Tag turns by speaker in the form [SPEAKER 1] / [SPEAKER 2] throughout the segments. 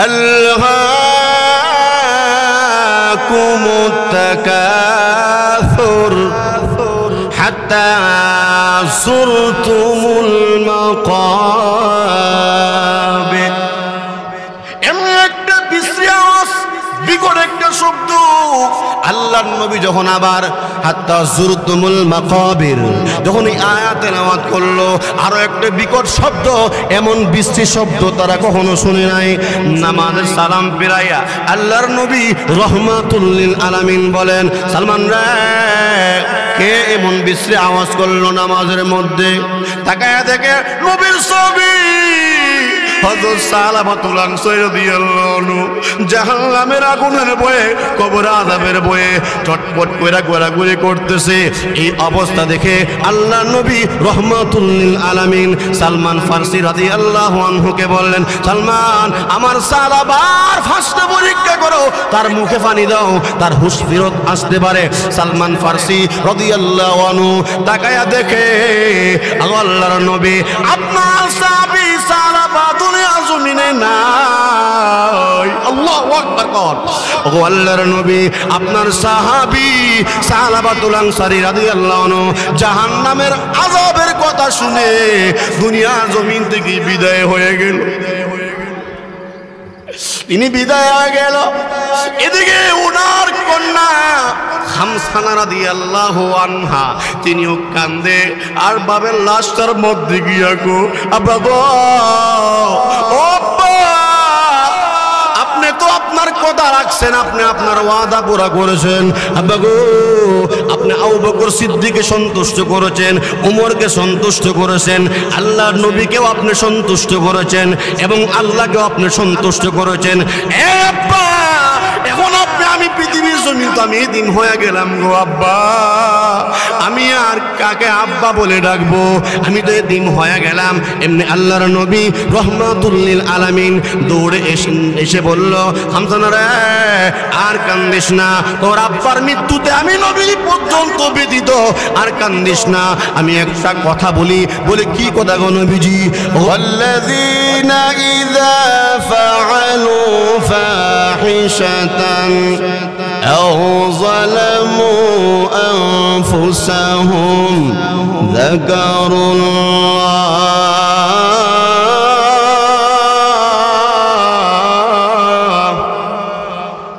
[SPEAKER 1] আলহাকুমুত তাকাসুর হাত্তা যুরতুমুল মাকাবির। এমন একটা বিশ্রী আওয়াজ, বিকট একটা শব্দ। আল্লাহর নবী যখন আবার হাত্তা যুরতুমুল মাকাবির, যখন এই আয়াত তেলাওয়াত করলো, আরো একটা বিকট শব্দ, এমন বিশ্রী শব্দ তারা কখনো শুনে নাই। নামাজের সালাম ফিরাইয়া আল্লাহর নবী রহমাতুল লিল আলামিন বলেন, সালমান রে, কে এমন বিশ্রী আওয়াজ করলো নামাজের মধ্যে? তাকায়া দেখে নবীর ছবি। হযরত সালামাতুল আনসারী রাদিয়াল্লাহু আনহু জাহান্নামের আগুনের ভয়ে, কবর আযাবের ভয়ে চটপট কইরা ঘোরাঘুরি করতেছে। এই অবস্থা দেখে আল্লাহর নবী রহমাতুল লিল আলামিন সালমান ফারসি রাদিয়াল্লাহু আনহুকে বললেন, সালমান, আমার সালাবার ফাঁসটা পরীক্ষা করো, তার মুখে পানি দাও, তার হুঁশ ফেরত আসতে পারে। সালমান ফারসি রাদিয়াল্লাহু আনহু তাকায়া দেখে আল্লাহর নবী, আপনার সাহাবী সালাবা দুনিয়া জমিনে নাই। আল্লাহু আকবার কর। ও আল্লাহর নবী, আপনার সাহাবী সালাবাতুল আনসারী রাদিয়াল্লাহু আনহু জাহান্নামের আযাবের কথা শুনে দুনিয়া জমিন থেকে বিদায় হয়ে গেল। তিনি বিদায় হয়ে গেল। এদিকে ওনার কন্যা হামসানা রাদিয়াল্লাহু আনহা, তিনিও কান্দে আর বাবের লাশটার মধ্যে গিয়া গো, আব্বা গো, ও আব্বা, আপনি তো আপনার কথা রাখছেন, আপনি আপনার ওয়াদা পুরা করেছেন। আব্বা গো, আপনি আবু বকর সিদ্দিককে সন্তুষ্ট করেছেন, উমরকে সন্তুষ্ট করেছেন, আল্লাহর নবীকেও আপনি সন্তুষ্ট করেছেন এবং আল্লাহকেও আপনি সন্তুষ্ট করেছেন। এ আব্বা, এখন আপনি, আমি পৃথিবীর জমিন তো আমি দিন হয়ে গেলাম গো আব্বা, আমি আর কাকে আব্বা বলে ডাকবো? আমি তো দিন হয়ে গেলাম। এমনি আল্লাহর নবী রহমাতুল লিল আলামিন দৌড়ে এসে বলল, হামসানা রে, আর কান্দিস না, তোর আব্বার মৃত্যুতে আমি নবী পর্যন্ত ব্যতীত, আর কান্দিস না। আমি একটা কথা বলি। বলে কি কথা গো নবীজি? ওয়াল্লাযীনা ইযা ফাআলু ফাহিশাতান আও যালামু আনফুসাহুম যাকারুল্লাহ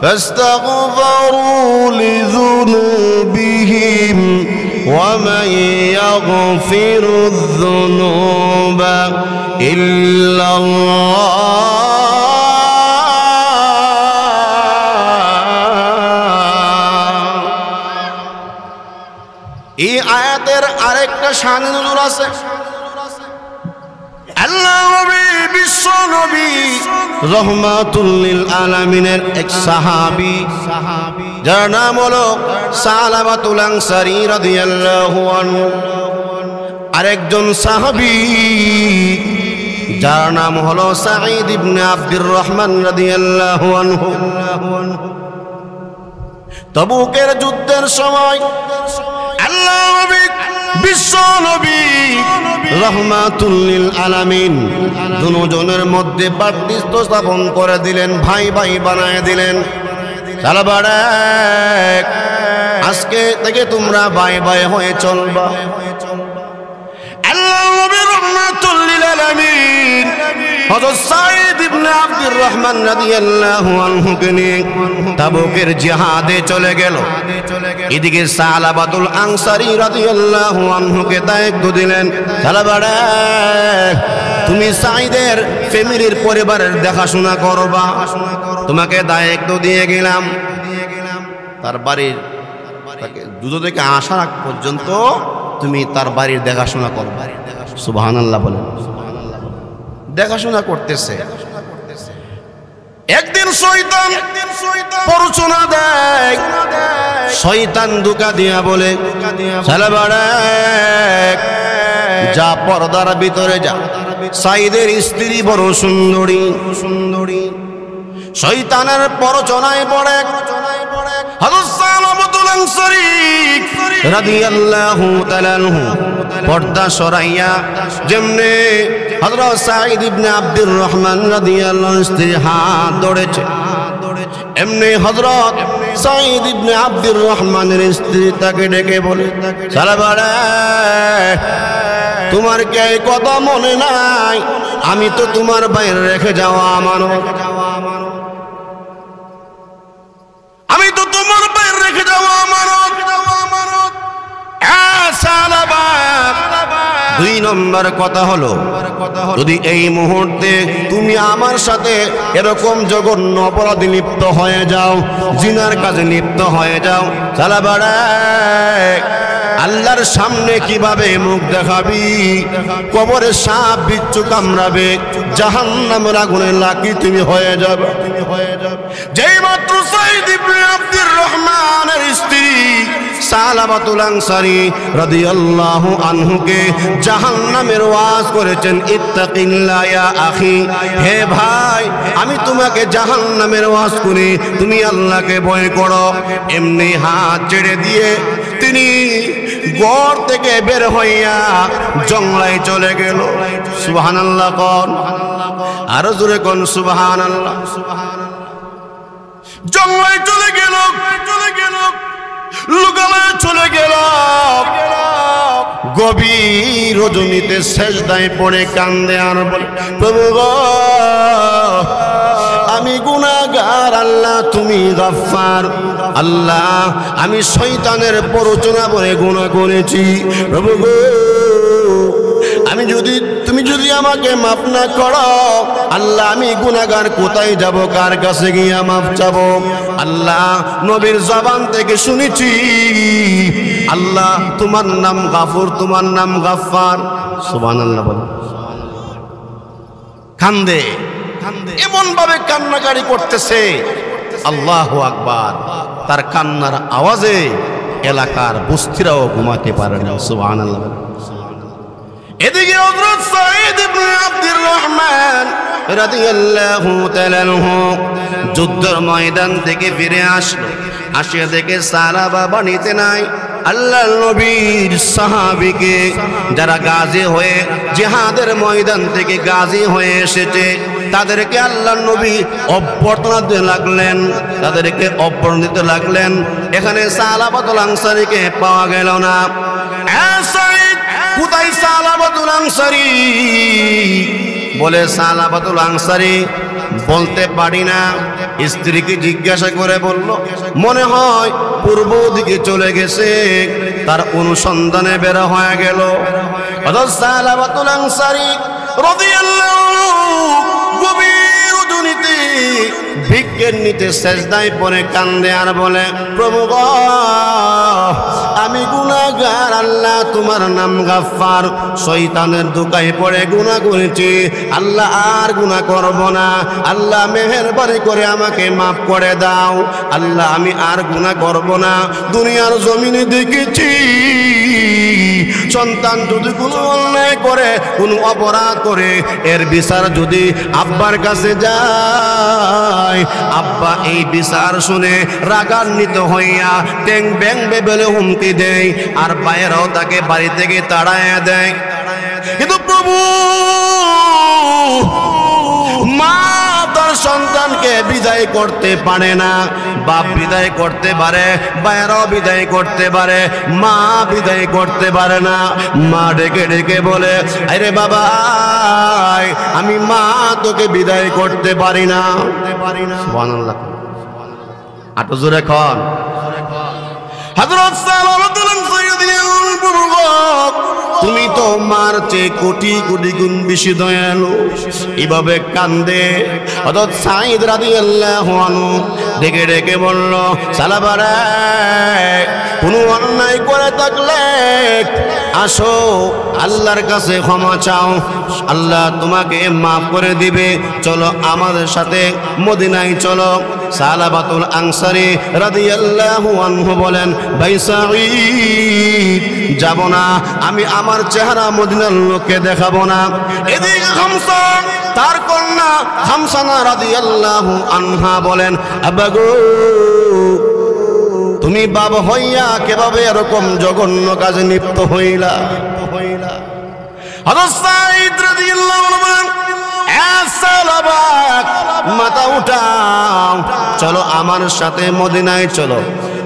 [SPEAKER 1] فاستغفروا لذنوبهم ومن يغفر الذنوب إلا الله এই আয়াতের আরেকটা শান নজর আছে। আল্লাহ নবী, বিশ্ব নবী রহমাতুল লিল আলামিনের এক সাহাবী, যার নাম হলো সালামাতুল আনসারী রাদিয়াল্লাহু আনহু। আরেকজন সাহাবী যার নাম হলো সাঈদ ইবনে আব্দুর রহমান রাদিয়াল্লাহু আনহু। তাবুকের যুদ্ধের সময় আল্লাহ নবী, বিশ্ব নবী রহমাতুল লিল আলামিন দুজনের মধ্যে বাতৃত্ব স্থাপন করে দিলেন, ভাই ভাই বানায় দিলেন। সালাবাড়ে, আজকে থেকে তোমরা ভাই ভাই হয়ে চলবা। আল্লাহ নবী রহমাতুল লিল আলামিন হযরত সাঈদ ইবনে আব্দুর রহমান রাদিয়াল্লাহু আনহুকে নিয়ে তাবুকের জিহাদে চলে গেল। এদিকে সালাবাতুল আনসারী রাদিয়াল্লাহু আনহুকে দায়িত্ব দিলেন, সালাবাড়ে, তুমি সাঈদের ফ্যামিলির পরিবারের দেখাশোনা করবা, তোমাকে দায়িত্ব দিয়ে গেলাম। তার বাড়ির দুধ থেকে আসার আগ পর্যন্ত তুমি তার বাড়ির দেখাশোনা করবা। সুবহানাল্লাহ বলেন। দেখাশোনা করতেছে। একদিন শয়তান প্ররোচনা দেয়, শয়তান ধোঁকা দিয়া বলে, ছেলেবাড়া যা পর্দার ভিতরে যা, সাঈদের স্ত্রী বড় সুন্দরী। শয়তানের প্ররোচনায় পড়ে হযরত সালামাতুল আনসারী রাদিয়াল্লাহু তাআলা আনহু পর্দা সরাইয়া যেমনে হযরত সাঈদ ইবনে আব্দুর রহমান রাদিয়াল্লাহু আনহু স্ত্রী হাত ধরেছে, এমনি হযরত সাঈদ ইবনে আব্দুর রহমানের স্ত্রী তাকে ডেকে বলে, সালাবারে তোমার কি এই কথা মনে নাই? আমি তো তোমার বাইরে রেখে যাওয়া আমানত, আমি তো তোমার বাইরে রেখে যাওয়া আমানত। দুই নম্বর কথা হলো, যদি এই মুহূর্তে তুমি আমার সাথে এরকম জঘন্য অপরাধে লিপ্ত হয়ে যাও, জিনার কাজে লিপ্ত হয়ে যাও, সালাবারে আল্লাহর সামনে কিভাবে মুখ দেখাবি? কবরে সাপ বিচ্ছু কামড়াবে, জাহান্নামের আগুনে লাকি তুমি হয়ে যাবে। যেই মাত্র সাঈদ ইবনে আব্দুর রহমানের স্ত্রী সালাবাতুল আনসারী রাদিয়াল্লাহু আনহুকে জাহান্নামের ওয়াজ করেছেন, ইত্তাকিল্লাহ ইয়া আখি, হে ভাই আমি তোমাকে জাহান্নামের ওয়াজ করি, তুমি আল্লাহকে ভয় করো। এমনি হাত ছেড়ে দিয়ে তিনি ঘর থেকে বের হইয়া জঙ্গলায় চলে গেল। সুবহানাল্লাহ কোন, আরো জোরে কোন সুবহানাল্লাহ। জঙ্গলায় চলে গেল, লোকালয়ে চলে গেল, গভীর রজনীতে সেজদায় পড়ে কান্দে আর বলে, প্রভু গো আমি গুনাহগার, আল্লাহ তুমি গফফার, আল্লাহ আমি শয়তানের প্ররোচনা করে গুনাহ করেছি, প্রভু গো তুমি যদি আমাকে মাফ না করো, আল্লাহ আমি গুনাহগার কোথায় যাব, কার কাছে গিয়ে মাফ চাবো? আল্লাহ নবীর জবান থেকে শুনেছি আল্লাহ তোমার নাম গাফুর, তোমার নাম গাফফার। সুবহানাল্লাহ বলে কান্দে, এমন ভাবে কান্নাকারি করতেছে, আল্লাহু আকবার। তার কান্নার আওয়াজে এলাকার বস্তিরাও ঘুমাতে পারে না। সুবহানাল্লাহ। এদিকে হযরত সাঈদ ইবনে আব্দুর রহমান রাদিয়াল্লাহু তাআলা আনহু যুদ্ধের ময়দান থেকে ফিরে আসলো, আসিয়া দেখে সাহাবা বানিতে নাই আল্লাহর নবীর সাহাবীকে, যারা গাজী হয়ে জিহাদের ময়দান থেকে গাজী হয়ে এসেছে, তাদেরকে আল্লাহর নবী অভ্যর্থনা দিতে লাগলেন, তাদেরকে অভ্যর্থনা দিতে লাগলেন। এখানে সালাবাতুল আনসারীকে পাওয়া গেল না। কোথায় সালাবাতুল আনসারী? বলে সালাবাতুল আনসারী বলতে পারি না। স্ত্রীকে জিজ্ঞাসা করে বলল, মনে হয় পূর্ব দিকে চলে গেছে, তার অনুসন্ধানে বের হয়ে গেল। হযরত সালাবাতুল আনসারী রাদিয়াল্লাহু গভীর রজনীতে ভিক্ষের নিতে সেজদায় পড়ে কান্দে আর বলে, প্রভু গো আমি গুনাহগার, আল্লাহ তোমার নাম গাফফার, শয়তানের ধোঁকায় পড়ে গুনাহ করেছি, আল্লাহ আর গুনাহ করব না, আল্লাহ মেহেরবানি করে আমাকে মাফ করে দাও, আল্লাহ আমি আর গুনাহ করব না। দুনিয়ার জমিনে দেখেছি সন্তান যদি কোনো অন্যায় করে, কোনো অপরাধ করে, এর বিচার যদি আব্বার কাছে যায়, আব্বা এই বিচার শুনে রাগান্বিত হইয়া ট্যাং ব্যাং বেবেলে হুমকি দেয়, আর বাইরেও তাকে বাড়ি থেকে তাড়াইয়া দেয়। কিন্তু প্রভু মা তার সন্তানকে বিদায় করতে পারে না, বাপ বিদায় করতে পারে, বাইরেও বিদায় করতে পারে, মা বিদায় করতে পারে না। মা ডেকে ডেকে বলে, আরে বাবা আমি মা তোকে বিদায় করতে পারি না। সুবহানাল্লাহ। আটো জোরে খন। হযরত সালাবাতুল আনসারী তুমি তো মার চেয়ে কোটি কোটি গুণ বেশি দয়ালু। এভাবে কান্দে হযরত সাঈদ রাদিয়াল্লাহু আনহু ডেকে ডেকে বলল, সালাবারে কোনো অন্যায় করে থাকলে আসো আল্লাহর কাছে ক্ষমা চাও, আল্লাহ তোমাকে মাফ করে দিবে, চলো আমাদের সাথে মদিনায় চলো। সালাবাতুল আনসারী রাদিয়াল্লাহু আনহু বলেন, ভাই সাঈদ যাব না, আমি আমার চেহারা মদিনার লোককে দেখাবো না। এদিকে খামসা তার কন্যা খামসানা রাদিয়াল্লাহু আনহা বলেন, আব্বা গো তুমি বাপ হইয়া কিভাবে এরকম জঘন্য কাজে লিপ্ত হইলা? হযরত সাঈদ রাদিয়াল্লাহু আনহু বলেন, সালাবা মাথা উঠাও, চলো আমার সাথে মদিনায় চলো।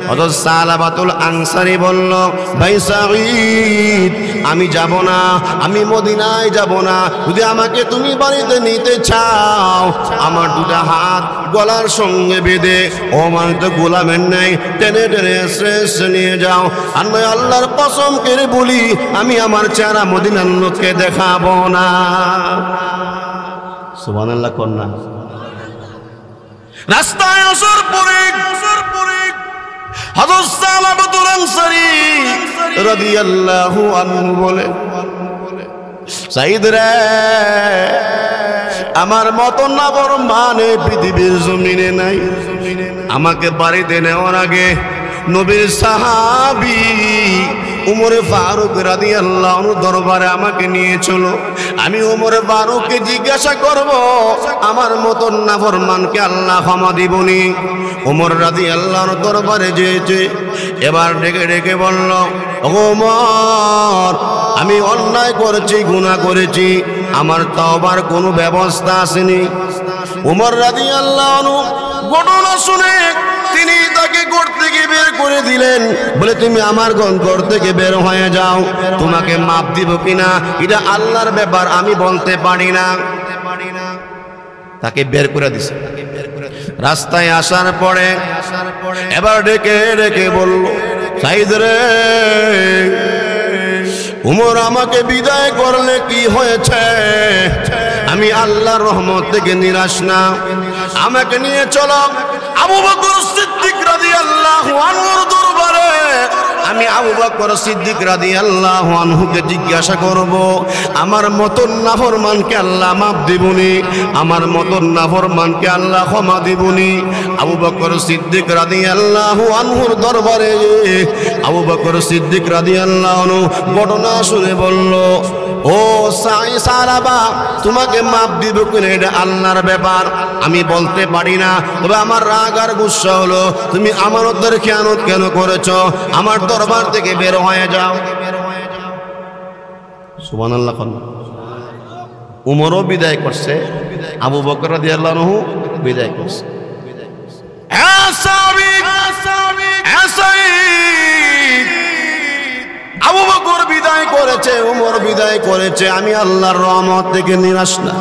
[SPEAKER 1] হযরত সালাবাতুল আনসারী বলল, ভাই সাঈদ আমি যাব না, আমি মদিনায় যাব না। যদি আমাকে তুমি বাড়িতে নিতে চাও, আমার দুটা হাত গলার সঙ্গে বেঁধে, ও মানে তো গোলামের নেই, টেনে টেনে এসে নিয়ে যাও। আর নয় আল্লাহর কসম করে বলি, আমি আমার চেহারা মদিনার লোককে দেখাবো না। সুবহানাল্লাহ কন্যা। রাস্তায় আসার পরে হযরত সালাবাতুল আনসারী রাদিয়াল্লাহু আনহু বলে, সাঈদ রে, আমার মতো নাফরমান এই পৃথিবীর জমিনে নাই। আমাকে বাড়িতে নেওয়ার আগে নবীর সাহাবী উমরে ফারুক রাদিয়াল্লাহু আনহু দরবারে আমাকে নিয়ে চলো। আমি উমরে ফারুককে জিজ্ঞাসা করব, আমার মতো নাফরমানকে আল্লাহ ক্ষমা দিবনি? উমর রাদিয়াল্লাহু আনহু দরবারে যেতে এবার ডেকে ডেকে বলল, ওমর, আমি অন্যায় করেছি, গুনাহ করেছি, আমার তওবার কোনো ব্যবস্থা আসেনি। উমর রাদিয়াল্লাহু আনহু ঘটনা শুনে তিনি তাকে ঘর থেকে বের করে দিলেন, বলে তুমি আমার ঘর থেকে বের হয়ে যাও, তোমাকে মাপ দিব কিনা এটা আল্লাহর ব্যাপার, আমি বলতে পারি না। তাকে বের করে দিছে। রাস্তায় আসার পরে এবার ডেকে ডেকে বলল, সাঈদ রে, উমর আমাকে বিদায় করলে কি হয়েছে? আমি আল্লাহর রহমত থেকে নিরাশ না, আমাকে নিয়ে চলো আবু বকর সিদ্দিক রাদিয়াল্লাহু আনহুর দরবারে। আমি আবু বকর সিদ্দিক রাদিয়াল্লাহু আনহুকে জিজ্ঞাসা করব, আমার মতন নাফরমানকে আল্লাহ মাফ দিবনি? আমার মতন নাফরমানকে আল্লাহ ক্ষমা দিবনি? আবু বকর সিদ্দিক রাদিয়াল্লাহু আনহুর দরবারে আবু বকর সিদ্দিক রাদিয়াল্লাহু আনহু ঘটনা শুনে বলল, ও সাহাবা, তোমাকে মাফ দিব কিনা এটা আল্লাহর ব্যাপার, আমি বলতে পারি না। তবে আমার রাগ আর গুসা হলো, তুমি আমানতের খেয়ানত কেন করেছো? আমার দরবার থেকে বের হয়ে যাও। সুবহানাল্লাহ। উমরও বিদায় করছে, আবু বকর রাদিয়াল্লাহু আনহু বিদায় করছে। আবু বকর বিদায় করেছে, উমর বিদায় করেছে, আমি আল্লাহর রহমত থেকে নিরাশ না।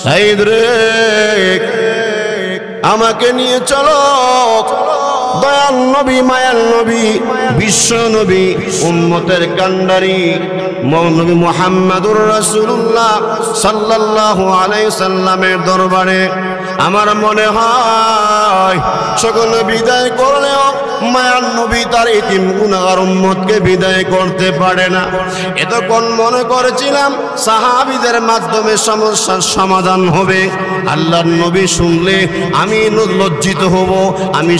[SPEAKER 1] সাঈদ রে, আমাকে নিয়ে চলো, দয়াল নবী, মায়াল নবী, বিশ্ব নবী, উম্মতের কান্ডারি মৌলভী মুহাম্মাদুর রাসূলুল্লাহ সাল্লাল্লাহু আলাইহি সাল্লামের দরবারে। আমার মনে হয় সকলে বিদায় করলেও মায়ার নবী তার ইতিম গুনাহগার উম্মতকে বিদায় করতে পারে না। এতক্ষণ মনে করেছিলাম সাহাবীদের মাধ্যমে সমস্যার সমাধান হবে। আল্লাহর নবী শুনলে আমি লজ্জিত হব, আমি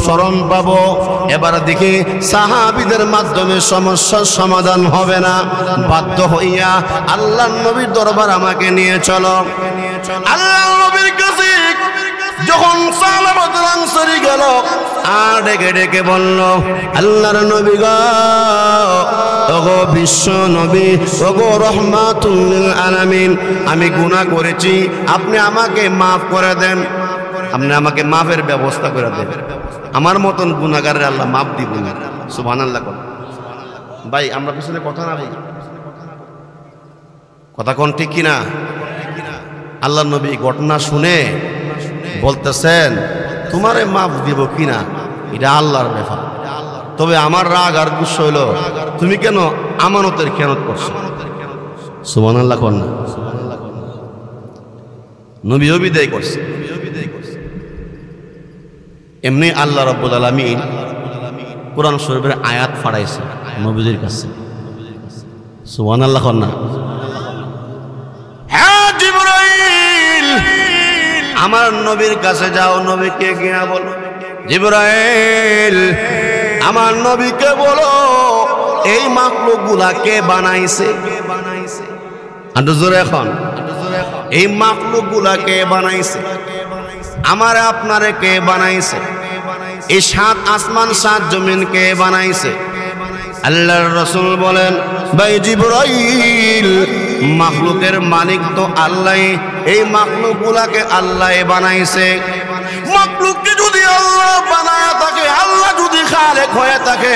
[SPEAKER 1] শরম পাবো। এবার দেখি সাহাবীদের মাধ্যমে সমস্যার সমাধান হবে না, বাধ্য হইয়া আল্লাহর নবীর দরবার আমাকে নিয়ে চলো। আল্লাহর নবীর কাছে যখন সালাবাতুল আনসারী গেল, আর ডেকে ডেকে বলল, আল্লাহর নবী গো, ওগো বিশ্ব নবী, ওগো রহমাতুল লিল আলামিন, আমি গুনাহ করেছি, আপনি আমাকে মাফ করে দেন, আপনি আমাকে মাফের ব্যবস্থা করে দেন। আমার মতন গুনাহগারের আল্লাহ মাফ দিবেন। সুবহানাল্লাহ। ভাই আমরা পিছনে কথা না ভাই, কথা কোন ঠিক কিনা? আল্লাহর নবী ঘটনা শুনে বলতেছেন, তোমারে মাফ দিব কিনা এটা আল্লাহর ব্যাপার, তবে আমার রাগ আর গুসা হইল, তুমি কেন আমানতের খেয়ানত করছো? সুবহানাল্লাহ কোন না? নবীও বিদায় করছে। এমনি আল্লাহ রাব্বুল আলামিন কোরআন শরীফের আয়াত ফাড়াইছে নবীদের কাছে। সুবহানাল্লাহ কোন না? হ্যাঁ জিবরাইল, আমার নবীর কাছে যাও, নবীকে গিয়া বলো, জিবরাইল আমার নবীকে বলো, এই মাখলুকগুলা কে বানাইছে? আরো জোরে এখন, এই মাখলুকগুলা কে বানাইছে? আমারে আপনারে কে বানাইছে? এই 7 আসমান 7 জমিন কে বানাইছে? আল্লাহর রাসূল বলেন, ভাই জিবরাইল, মাখলুকের মালিক তো আল্লাহ, এই মাখলুকগুলাকে আল্লাহ বানাইছে। মাখলুককে যদি আল্লাহ বানায়া থাকে, আল্লাহ যদি খালেক হয়ে থাকে,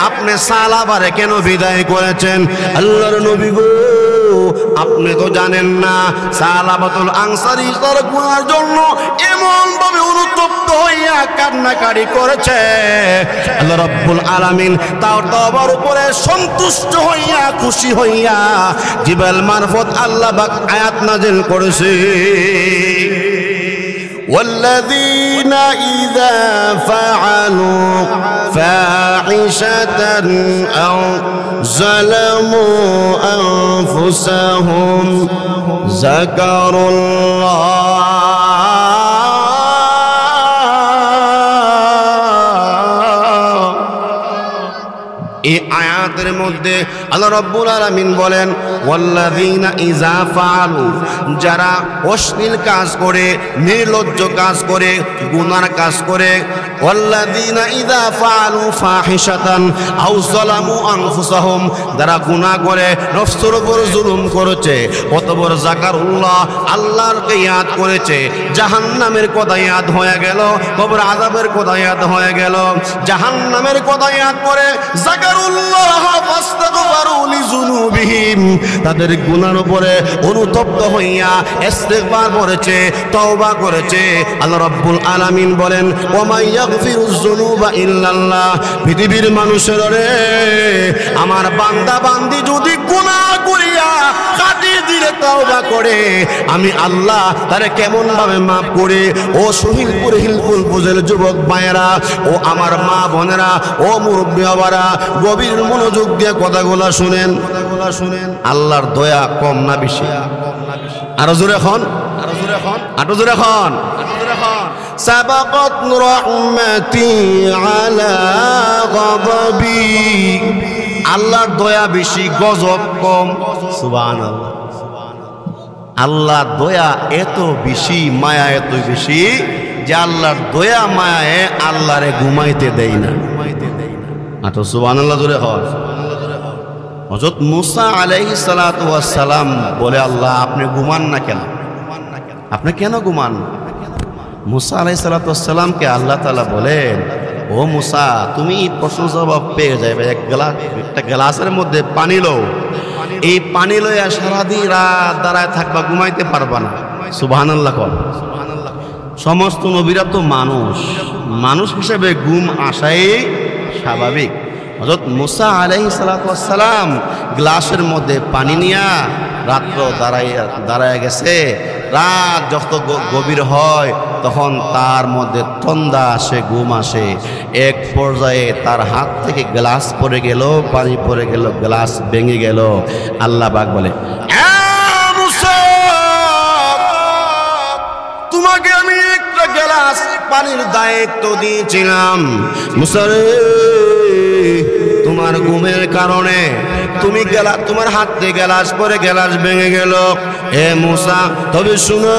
[SPEAKER 1] আপনি সালাবারে কেন বিদায় করেছেন? আল্লাহর নবী গো, আপনি তো জানেন না সালাবাতুল আনসারী তার গুনার জন্য এমন ভাবে অনুতপ্ত হইয়া কান্নাকাটি করেছে, আল্লাহ রাব্বুল আলামিন তার তওবার উপরে সন্তুষ্ট হইয়া খুশি হইয়া জিবরাইল মারফত আল্লাহ পাক আয়াত নাযিল করেছে, والذين إذا فعلوا فاحشة أو ظلموا أنفسهم ذكروا الله এই আয়াতের মধ্যে আল্লাহ রাব্বুল আলামিন বলেন, ওয়াল্লাযীনা ইযা ফাআলু, যারা অশ্লীল কাজ করে, নির্লজ্জ কাজ করে, গুনার কাজ করে, ওয়াল্লাযীনা ইযা ফাআলু ফাহিশাতান আও যালামু আনফুসাহুম, যারা গুনাহ করে, নফসের উপর জুলুম করেছে, অতঃপর যাকারুল্লাহ, আল্লাহকে ইয়াদ করেছে, জাহান্নামের কথা ইয়াদ হয়ে গেল, কবর আযাবের কথা ইয়াদ হয়ে গেল, জাহান্নামের কথা ইয়াদ করে যাকারুল্লাহ ফাস্তাগফারু লিযুনুবিহিম, তাদের গুনার উপরে অনুতপ্ত হইয়া ইস্তিগফার করেছে, তওবা করেছে। আল্লাহ রাব্বুল আলামিন বলেন, ওয়া মা ইয়াগফিরুয যুনুবা ইল্লাল্লাহ, পৃথিবীর মানুষের রে, আমার বান্দা বান্দি যদি গুনাহ করিয়া খাটি দিলে তওবা করে, আমি আল্লাহ তারে কেমন ভাবে মাফ করে। ও সহিলপুর হিলপুল বুঝের যুবক ভাইয়েরা, ও আমার মা বোনেরা, ও মুরব্বী বাবারা, গভীর মনোযোগ দিয়ে কথাগুলা শুনেন। আল্লাহর দয়া কম না বেশি? আরো জোরে খন, আরো জোরে খন। সাবাকাত রাহমাতি আলা গাদাবি, আল্লাহর দয়া বেশি, গজব কম। সুবহানাল্লাহ। আল্লাহর দয়া এত বেশি, মায়া এত বেশি যে আল্লাহর দয়া মায়ায় আল্লাহরে ঘুমাইতে দেয় না। আচ্ছা সুবহানাল্লাহ জোরে হয়। হযরত মুসা আলাইহিস সালাতু ওয়াস সালাম বলে, আল্লাহ আপনি ঘুমান না কেন? আপনি কেন ঘুমান? মুসা আলাইহিস সালাতু ওয়াস সালামকে আল্লাহ তাআলা বলেন, ও মুসা, তুমি প্রশ্ন জবাব পেয়ে যাবে, একটা গ্লাসের মধ্যে পানি লও, এই পানি লইয়া সারাদিন রাত দাঁড়ায় থাকবা, ঘুমাইতে পারবা না। সুবহানাল্লাহ কর। সমস্ত নবীরা তো মানুষ হিসেবে ঘুম আসাই স্বাভাবিক। হযরত মুসা আলাইহিস সালাতু ওয়াস সালাম গ্লাসের মধ্যে পানি নিয়া রাত্র দাঁড়ায় গেছে। রাত যত গভীর হয় তখন তার মধ্যে তন্দা আসে, ঘুম আসে। এক পর্যায়ে তার হাত থেকে গ্লাস পড়ে গেল, পানি পড়ে গেল, গ্লাস ভেঙে গেল। আল্লাহ পাক বলে, তোমাকে আমি একটা গ্লাস পানির দায়িত্ব দিয়েছিলাম, মুসা রে, তোমার ঘুমের কারণে তোমার হাত থেকে গ্লাস পরে গ্লাস ভেঙে গেল। হে মুসা, তবে শুনো,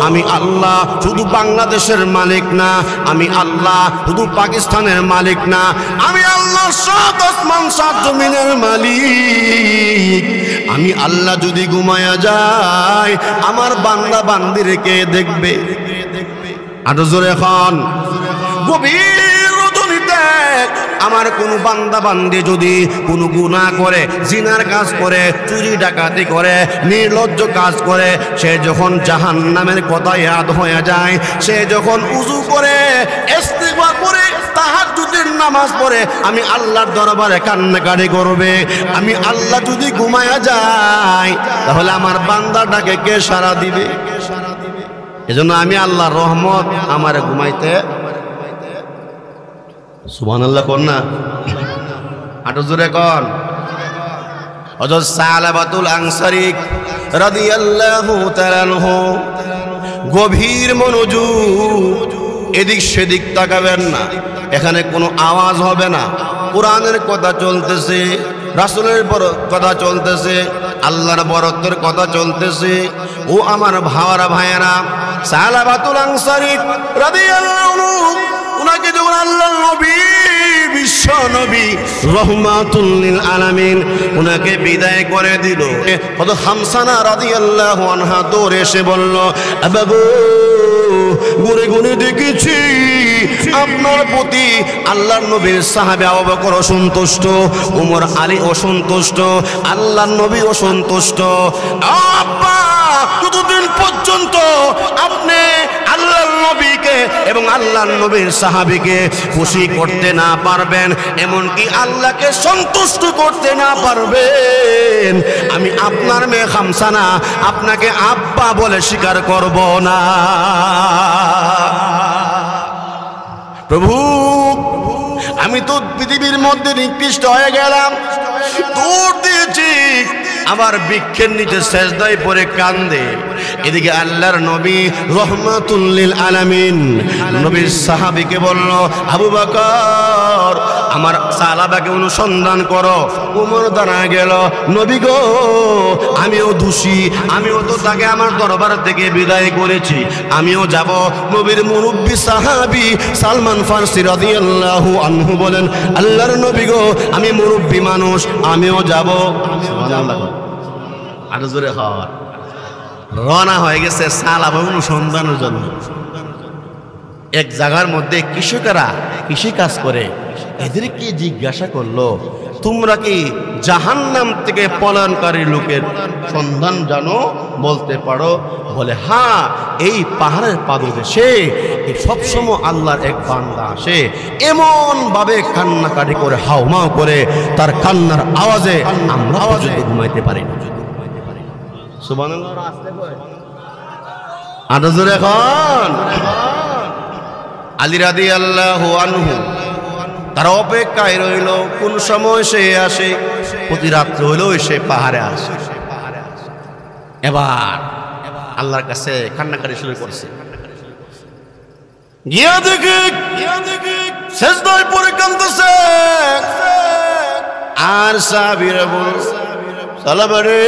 [SPEAKER 1] আমি আল্লাহ শুধু বাংলাদেশের মালিক না, আমি আল্লাহ শুধু পাকিস্তানের মালিক না, আমি আল্লাহ 7 আসমান 7 জমিনের মালিক। আমি আল্লাহ যদি ঘুমায়া যাই, আমার বান্দা বান্দিরে কে দেখবে? আরো জোরে এখন। গভীর রজনীতে আমার কোন বান্দা বান্দি যদি কোনো গুনাহ করে, জিনার কাজ করে, চুরি ডাকাতি করে, নির্লজ্জ কাজ করে, সে যখন জাহান্নামের কথা ইয়াদ হয়ে যায়, সে যখন উযু করে, ইস্তিগফার করে, তাহাজ্জুদের নামাজ পড়ে, আমি আল্লাহর দরবারে কান্নাকাটি করবে। আমি আল্লাহ যদি ঘুমায়া যায়, তাহলে আমার বান্দাটাকে কে সাড়া দিবে? এজন্য আমি আল্লাহর রহমত আমার ঘুমাইতে। সুবহানাল্লাহ কোন না? আটো জোরে কোন। হযরত সালাবাতুল আনসারী রাদিয়াল্লাহু তাআলা আনহু, গভীর মনোযোগ, এদিক সেদিক তাকাবেন না, এখানে কোনো আওয়াজ হবে না। কোরআনের কথা চলতেছে, রাসূলের কথা চলতেছে, আল্লাহর বরকতের কথা চলতেছে। ও আমার ভাইয়েরা, সালাবাতুল আনসারী রাদিয়াল্লাহু আনহু ওনাকে যখন আল্লাহর নবী বিশ্ব নবী রহমাতুল লিল আলামিন ওনাকে বিদায় করে দিল, কত হামসানা রাদিয়াল্লাহু আনহা দৌড়ে এসে বলল, আব্বা গো, ঘুরে ঘুরে দেখেছি আপনার প্রতি আল্লাহর নবীর সাহাবী আবু বকর অসন্তুষ্ট, ওমর আলী অসন্তুষ্ট, আল্লাহর নবী অসন্তুষ্ট। আব্বা, যতদিন পর্যন্ত আপনি আল্লাহর নবীকে এবং আল্লাহর নবীর সাহাবীকে খুশি করতে না পারবেন, এমনকি আল্লাহকে সন্তুষ্ট করতে না পারবেন, আমি আপনার মেয়ে খামসানা আপনাকে আব্বা বলে স্বীকার করব না। প্রভু, আমি তো পৃথিবীর মধ্যে নিকৃষ্ট হয়ে গেলাম, দৌড় দিয়েছি, আবার বৃক্ষের নিচে সেজদায় পড়ে কান্দে। এদিকে আল্লাহর নবী রহমাতুল লিল আলামিন নবীর সাহাবীকে বলল, আবু বকর, আমার সালাবাকে অনুসন্ধান করো। ওমর দাঁড়ায় গেল, নবী গো, আমিও দোষী, আমিও তো তাকে আমার দরবার থেকে বিদায় করেছি, আমিও যাব। নবীর মুরব্বী সাহাবী সালমান ফারসি রাদিয়াল্লাহু আনহু বলেন, আল্লাহর নবী গো, আমি মুরব্বী মানুষ, আমিও যাব। সুবহানাল্লাহ। আর জোরে হওয়া রওনা হয়ে গেছে সালাবা অনুসন্ধানের জন্য। এক জায়গার মধ্যে কৃষকেরা কৃষি কাজ করে, এদেরকে জিজ্ঞাসা করলো, তোমরা কি জাহান্নাম থেকে পলায়নকারী লোকের সন্ধান জানো, বলতে পারো? বলে, হ্যাঁ, এই পাহাড়ের পাদদেশে সবসময় আল্লাহর এক বান্দা আসে, এমন ভাবে কান্নাকাটি করে হাউমাউ করে, তার কান্নার আওয়াজে আমরা পর্যন্ত ঘুমাইতে পারি না। সুবহানাল্লাহ। আরো জোরে এখন আলী রাদিয়াল্লাহু আনহু তারা অপেক্ষায় রইল, কোন সময় সে আসে। প্রতি রাত্রে হইলেও সে পাহাড়ে আসে। এবার আল্লাহর কাছে কান্নাকাটি শুরু করছে। গিয়া দেখি সেজদায় পড়ে কাঁদতেছে। আর সাহাবীরা বল, সালাবা রে,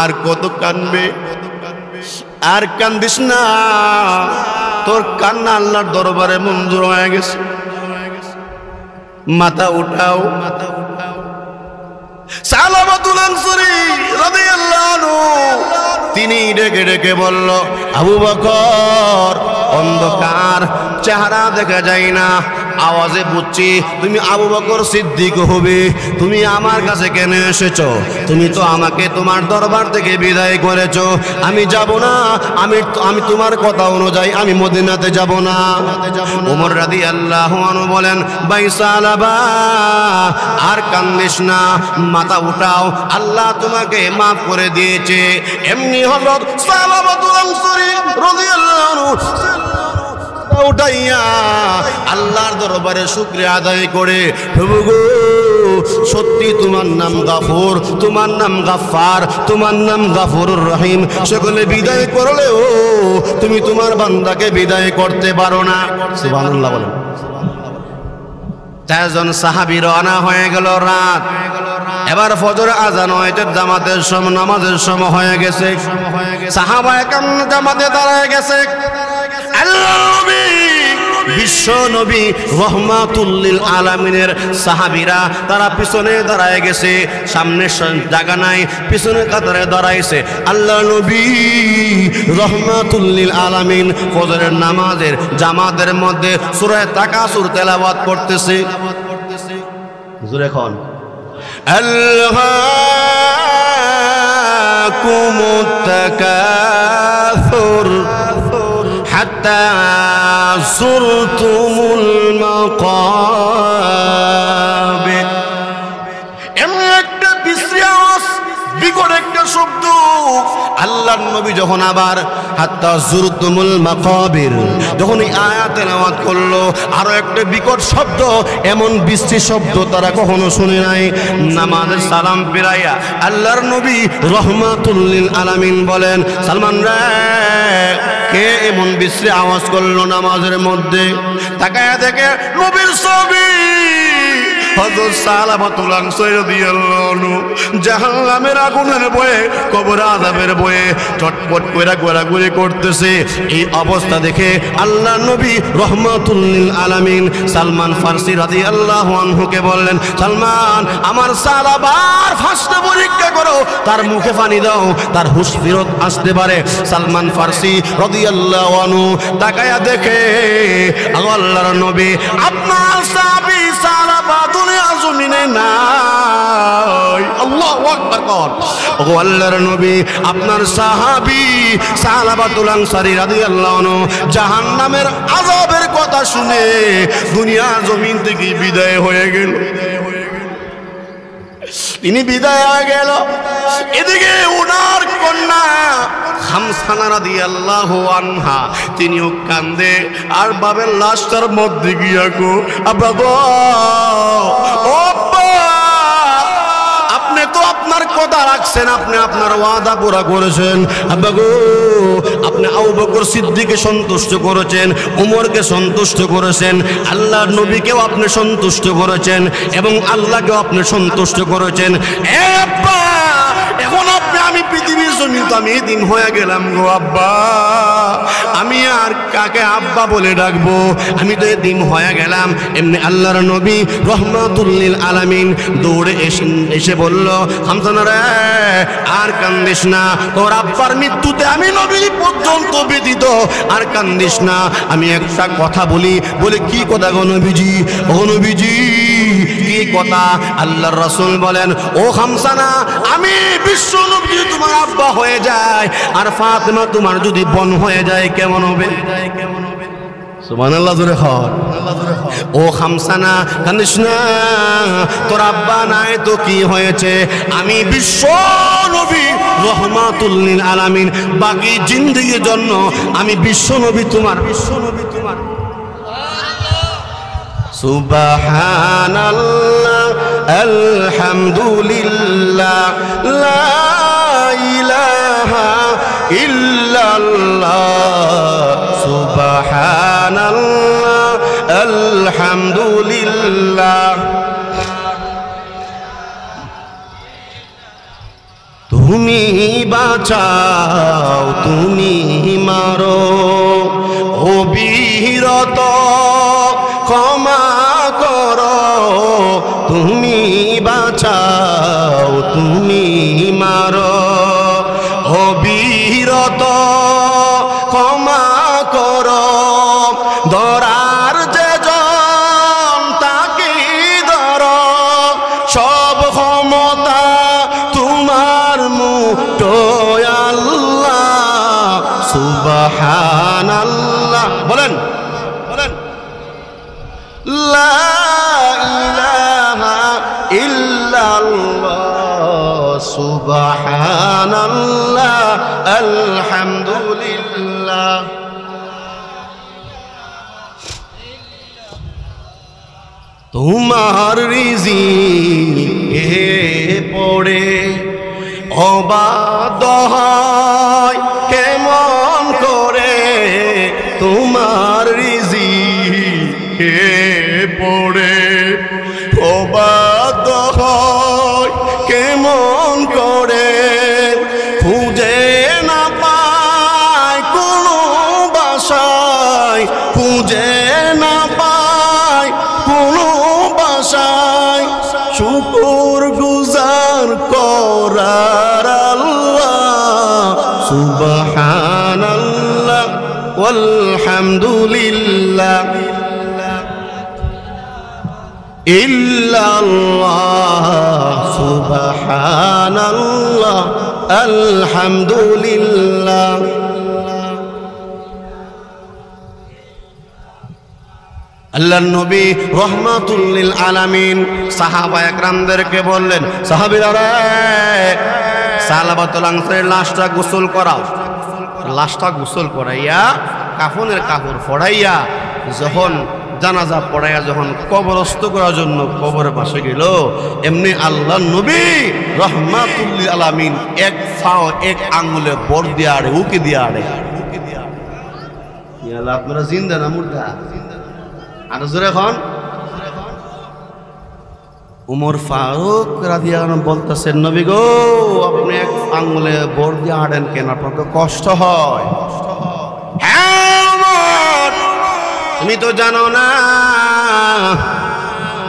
[SPEAKER 1] আর কত কাঁদবে? আর কান্দিস না, তোর কান্না আল্লাহর দরবারে মঞ্জুর হয়ে গেছে। মাথা উঠাও। সালাবাতুল আনসারী রাদিয়াল্লাহু আনহু তিনি ডেকে ডেকে বলল, আবু বকর, অন্ধকার, চেহারা দেখা যায় না, আওয়াজে বুঝছি তুমি আবু বকর সিদ্দিক হবে। তুমি আমার কাছে কেন এসেছো? তুমি তো আমাকে তোমার দরবার থেকে বিদায় করেছো। আমি যাব না, আমি তোমার কথা অনুযায়ী আমি মদিনাতে যাব না। ওমর রাদিয়াল্লাহু আনহু বলেন, ভাই সালাবা, আর কান্দিস না, মাথা উঠাও, আল্লাহ তোমাকে মাফ করে দিয়েছে। এমনি হযরত সালাবাতুল আনসারী রাদিয়াল্লাহু আনহু উঠাইয়া আল্লাহর দরবারে শুকরিয়া আদায় করে, প্রভু গো, সত্যি তোমার নাম গাফুর, তোমার নাম গাফফার, তোমার নাম গাফুরুর রহিম। সকলে বিদায় করলেও তুমি তোমার বান্দাকে বিদায় করতে পারো না। সুবহানাল্লাহ বলেন। চারজন সাহাবী রওনা হয়ে গেল। রাত এবার ফজর আজান হয়েছে, জামাতের সময়, নামাজের সময় হয়ে গেছে। সাহাবায়ে কেরাম জামাতে দাঁড়ায় গেছে। আল্লাহর নবী বিশ্ব নবী রহমাতুল লিল আলামিনের সাহাবীরা তারা পিছনে দাঁড়ায় গেছে, সামনে জায়গা নাই, পিছনে কাতারে দাঁড়াইছে। আল্লাহর নবী রহমাতুল লিল আলামিন ফজরের নামাজের জামাতের মধ্যে সূরা তাকাসুর তেলাওয়াত করতেছে। হুজুর এখন আল্লাহুমুত তাকাসুর হাত্তা যুরতুমুল মাকাবির। এমন একটা বিশ্রাস, বিকট একটা শব্দ। আল্লাহর নবী যখন আবার হাত্তা যুরতুমুল মাকাবির যখন এই আয়াত তেলাওয়াত করলো, আরো একটা বিকট শব্দ, এমন বিশ্রী শব্দ তারা কখনো শুনে নাই। নামাজের সালাম ফিরাইয়া আল্লাহর নবী রহমাতুল লিল আলামিন বলেন, সালমান রে, কে এমন বিশ্রী আওয়াজ করলো নামাজের মধ্যে? তাকায়া দেখে নবীর ছবি হযরত সালাবাতুল আনসারী রাদিয়াল্লাহু আনহু জাহান্নামের আগুনের ভয়ে, কবর আযাবের ভয়ে চটপট কইরা ঘোরাঘুরি করতেছে। এই অবস্থা দেখে আল্লাহর নবী রাহমাতুল লিল আলামিন সালমান ফারসি রাদিয়াল্লাহু আনহুকে বললেন, সালমান, আমার সালাবার ফাঁসটা পরীক্ষা করো, তার মুখে পানি দাও, তার হুঁশ ফেরত আসতে পারে। সালমান ফারসি রাদিয়াল্লাহু আনহু তাকায়া দেখে আল্লাহর নবী আপনার সাহাবী সালাবা দুনিয়া জমিনে নাই। আল্লাহু আকবার কর। ও আল্লাহর নবী, আপনার সাহাবী সালাবাতুল আনসারী রাদিয়াল্লাহু আনহু জাহান্নামের আযাবের কথা শুনে দুনিয়া জমিন থেকে বিদায় হয়ে গেল। তিনি বিদায় হয়ে গেল। এদিকে ওনার কন্যা খামসানা রাদিয়াল্লাহু আনহা তিনিও কান্দে আর বাবের লাশটার মধ্যে গিয়া গো, আব্বা গো, ও আব্বা, আপনি তো আপনার কথা রাখছেন, আপনি আপনার ওয়াদা পুরা করেছেন। আব্বা গো, আপনি আবু বকর সিদ্দিককে সন্তুষ্ট করেছেন, উমরকে সন্তুষ্ট করেছেন, আল্লাহর নবীকেও আপনি সন্তুষ্ট করেছেন এবং আল্লাহকেও আপনি সন্তুষ্ট করেছেন। এ আব্বা, এখন আপনি, আমি পৃথিবীর জমিন তো আমি এতিম হয়ে গেলাম গো আব্বা, আমি আর কাকে আব্বা বলে ডাকবো, আমি তো এতিম হয়ে গেলাম। এমনি আল্লাহর নবী রাহমাতুল লিল আলামিন দৌড়ে এসে বলল, খামসানা রে, আর কান্দিস না, তোর আব্বার মৃত্যুতে আমি নবী পর্যন্ত ব্যতীত, আর কান্দিস না। আমি একটা কথা বলি। বলে কি কথা গো নবীজি? ও নবীজি, কি কথা? আল্লাহর রাসূল বলেন, ও খামসানা, আমি বিশ্ব নবী তোমার আব্বা হয়ে যায় আর ফাতেমা তোমার যদি বোন হয়ে যায় কেমন হবে? সুবহানাল্লাহ, জোরে হর। ও খামসানা, কান্দিস না, তোর আব্বা নাই তো কি হয়েছে? আমি বিশ্ব নবী রাহমাতুল লিল আলামিন, বাকি জিন্দেগীর জন্য আমি বিশ্ব নবী তোমার, বিশ্ব নবী তোমার। সুবহানাল্লাহ, আলহামদুলিল্লাহ, লা ইলাহা ইল্লাল্লাহ, সুবহানাল্লাহ, আলহামদুলিল্লাহ। তুমি বাঁচাও, তুমি মারো, অবিরত ক্ষমা করো, তুমি বাঁচাও, তুমি মারো, অবিরত ক্ষমা করো, ধরার যে জন তাকে ধরো, সব ক্ষমতা তোমার মুঠোয় আল্লাহ। সুবহানাল্লাহ, বলেন বলেন, লা ইলাহা ইল্লাল্লাহ, সুবহানাল্লাহ, আলহামদুলিল্লাহ। তোমার রিজিকে পড়ে অবাধ্য হয় কেমন করে, তোমার রিজিকে পড়ে অবাধ্য হয় কেমন করে, খুঁজে না পায় কোনো বাসায়, খুঁজে না পায় কোনো বাসায়, শুকর গুজার করার আল্লাহ। সুবহানাল্লাহ, আলহামদুলিল্লাহ, ইল্লাল্লাহ, সুবহানাল্লাহ, আলহামদুলিল্লাহ। আল্লাহর নবী রাহমাতুল লিল আলামিন সাহাবা একরামদেরকে বললেন, সাহাবীরা রে, সালাবাতুল আনসারীর লাশটা গোসল করাও। লাশটা গোসল করাইয়া কাফনের কাপড় পরাইয়া যখন জানাজা পড়াইয়া যখন কবরস্থ করার জন্য কবরের পাশে গেল, এমনি আল্লাহর নবী রাহমাতুল লিল আলামিন এক ফাও এক আঙ্গুলে বর দিয়া আড়ে, উকি দিয়া আড়ে। আপনারা জিন্দা না মুর্দা? আর জোরে এখন উমর ফারুক রাদিয়াল্লাহু আনহু বলতেছেন, নবী গো আপনি এক আঙ্গুলে বোর দিয়ে হাঁটেন কেন, আপনার তো কষ্ট হয়। হ্যাঁ উমর, তুমি তো জানো না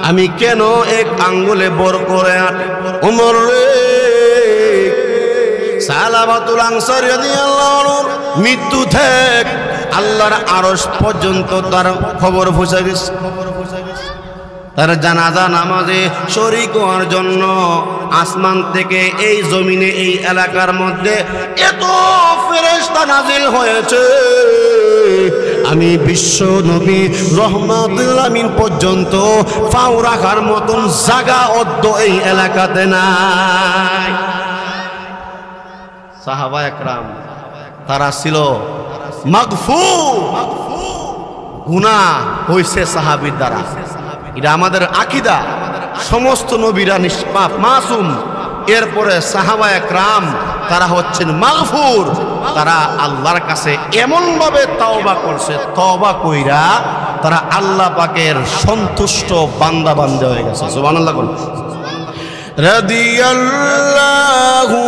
[SPEAKER 1] আমি কেন এক আঙ্গুলে বোর করে হাঁটি। উমর রে, সালাবাতুল আনসারী রাদিয়াল্লাহু আনহুর মৃত্যু থেকে আল্লাহর আরশ পর্যন্ত তার খবর পৌঁছে গেছে। তার জানাজা নামাজে শরীক হওয়ার জন্য আসমান থেকে এই জমিনে এই এলাকার মধ্যে এত ফেরেশতা নাজিল হয়েছে, আমি বিশ্ব নবী রহমাতুল আমিন পর্যন্ত পাও রাখার মতন জায়গা অদ্য এই এলাকাতে নাই। সাহাবা একরাম তারা ছিল মাগফুর, গুনাহ হইছে সাহাবীর দ্বারা। এটা আমাদের আকীদা, সমস্ত নবীরা নিষ্পাপ মাসুম। এরপরে সাহাবা একরাম তারা হচ্ছেন মাগফুর, তারা আল্লাহর কাছে এমন ভাবে তওবা করছে, তওবা কইরা তারা আল্লাহ পাকের সন্তুষ্ট বান্দা বান্দা হয়ে গেছে। সুবহানাল্লাহ। রাদিয়াল্লাহু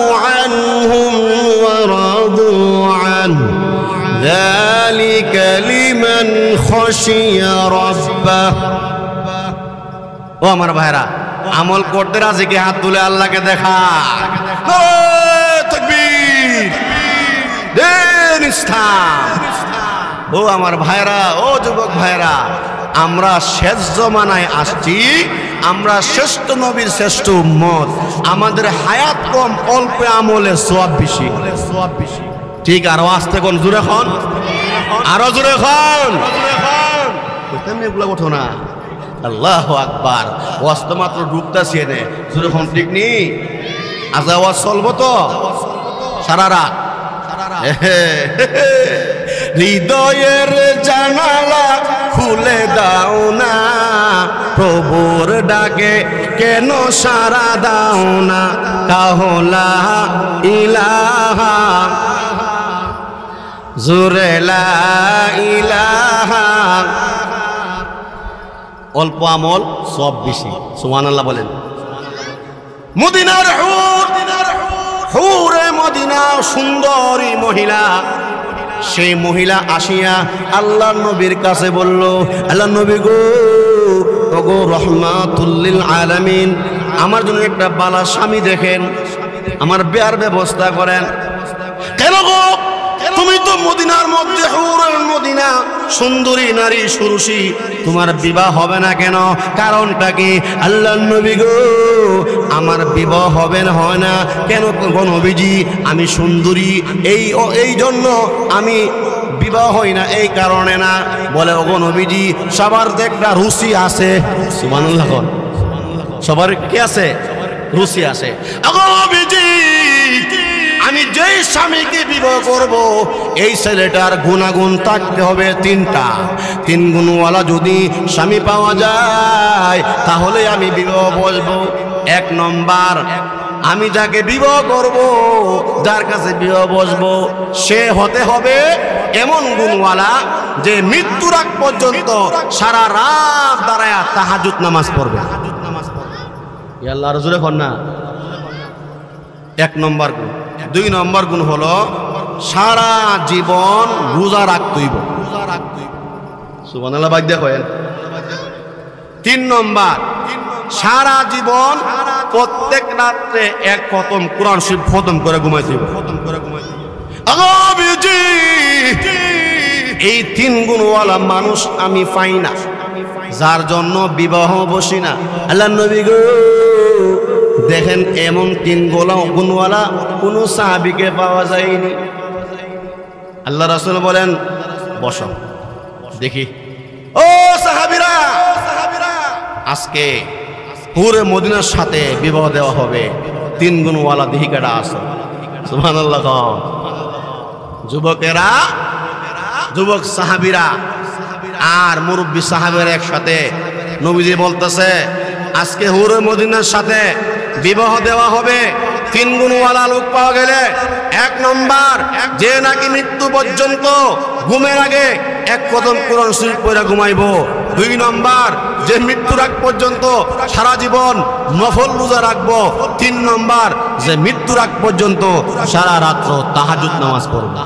[SPEAKER 1] আনহুম ওয়া রাদু আনহু যালিকা লিমান খাশিয়া রাব্বাহ। ও আমার ভাইরা, আমল করতে রাজি কি? হাত তুলে আল্লাহকে দেখা। তাকবীর, দেন ইসলাম। ও আমার ভাইরা, ও যুবক ভাইরা, আমরা শেষ জমানায় আসছি, আমরা শ্রেষ্ঠ নবীর শ্রেষ্ঠ উম্মত। আমাদের হায়াত কম, অল্প আমলে সওয়াব বেশি। ঠিক, আরো আসতে কোন জোরে খন, আরো জোরে খন। তেমনি এগুলো ওঠো না। আল্লাহু আকবার। ওয়াজ তো মাত্র ঢুকতাছি এনে, জোরে খন। ঠিক নি? আজ আওয়াজ চলবো তো সারা রাত। হৃদয়ের জানালা খুলে দাও না, প্রভুর ডাকে কেন সারা দাও না। কাহলা ইলাহা জোরে লা ইলাহা। অল্প আমল সব বেশি। সুবহানাল্লাহ বলেন। মদিনার হুর, হুরে মদিনা, সুন্দরী মহিলা। সেই মহিলা আসিয়া আল্লাহর নবীর কাছে বলল, আল্লাহর নবী গো, ওগো রহমাতুল লিল আলামিন, আমার জন্য একটা বালা স্বামী দেখেন, আমার বিয়ার ব্যবস্থা করেন। কেন গো? তুমি তো মদিনার মধ্যে, হুরের মদিনা, সুন্দরী নারী সুরুষী, তোমার বিবাহ হবে না কেন? কারণটা কি? আল্লাহর নবী গো, আমার বিবাহ হবে না, হয় না কেন গো নবীজি? আমি সুন্দরী, এই জন্য আমি বিবাহ হই না, এই কারণে না। বলে ওগো নবীজি, সবার একটা রুচি আছে। সুবহানাল্লাহ। সবার কি আছে? রুচি আছে। ওগো নবীজি, আমি যেই স্বামীকে বিবাহ করব, এই ছেলেটার গুণাগুণ থাকতে হবে তিনটা। তিন গুণওয়ালা যদি স্বামী পাওয়া যায় তাহলে আমি বিবাহ বসবো। এক নম্বর, আমি যাকে বিবাহ করব, যার কাছে বিবাহ বসবো, সে হতে হবে এমন গুণওয়ালা যে মৃত্যুর আগ পর্যন্ত সারা রাত দাঁড়ায় তাহাজ্জুদ নামাজ পড়বে। আল্লাহ রাসূল এখন না। এক নম্বর গুণ। দুই নম্বর গুণ হলো সারা জীবন রোজা রাখতেইব। সুবহানাল্লাহ বাদ দিয়ে কয়েন। তিন নম্বর, সারা জীবন প্রত্যেক রাত্রে এক খতম কোরআন শরীফ খতম করে ঘুমাইতেইব। এই তিন গুণওয়ালা মানুষ আমি পাই না, যার জন্য বিবাহ বসি না। আল্লাহর নবী গো, দেখেন এমন তিন গুণওয়ালা কোন সাহাবীকে পাওয়া যায়নি। আল্লাহ রাসূল বলেন, বসো দেখি। ও সাহাবীরা, আজকে পুরো মদিনার সাথে বিবাহ দেওয়া হবে, তিন গুণওয়ালা দিহিকাটা আছে। সুবহানাল্লাহ। যুবকেরা, যুবক সাহাবীরা আর মুরব্বী সাহাবীরা একসাথে নবীজি বলতেছে, আজকে হুরে মদিনার সাথে বিবাহ দেওয়া হবে। তিন গুণওয়ালা লোক পাওয়া গেলে, এক নম্বর, যে নাকি মৃত্যু পর্যন্ত ঘুমের আগে এক কদম কোরআন শরীফ পড়ে ঘুমাইবো। 2 নম্বর যে মৃত্যুর আগ পর্যন্ত সারা জীবন নফল রোজা রাখবো। 3 নম্বর যে মৃত্যুর আগ পর্যন্ত সারা রাত্র তাহাজ্জুদ নামাজ পড়বো।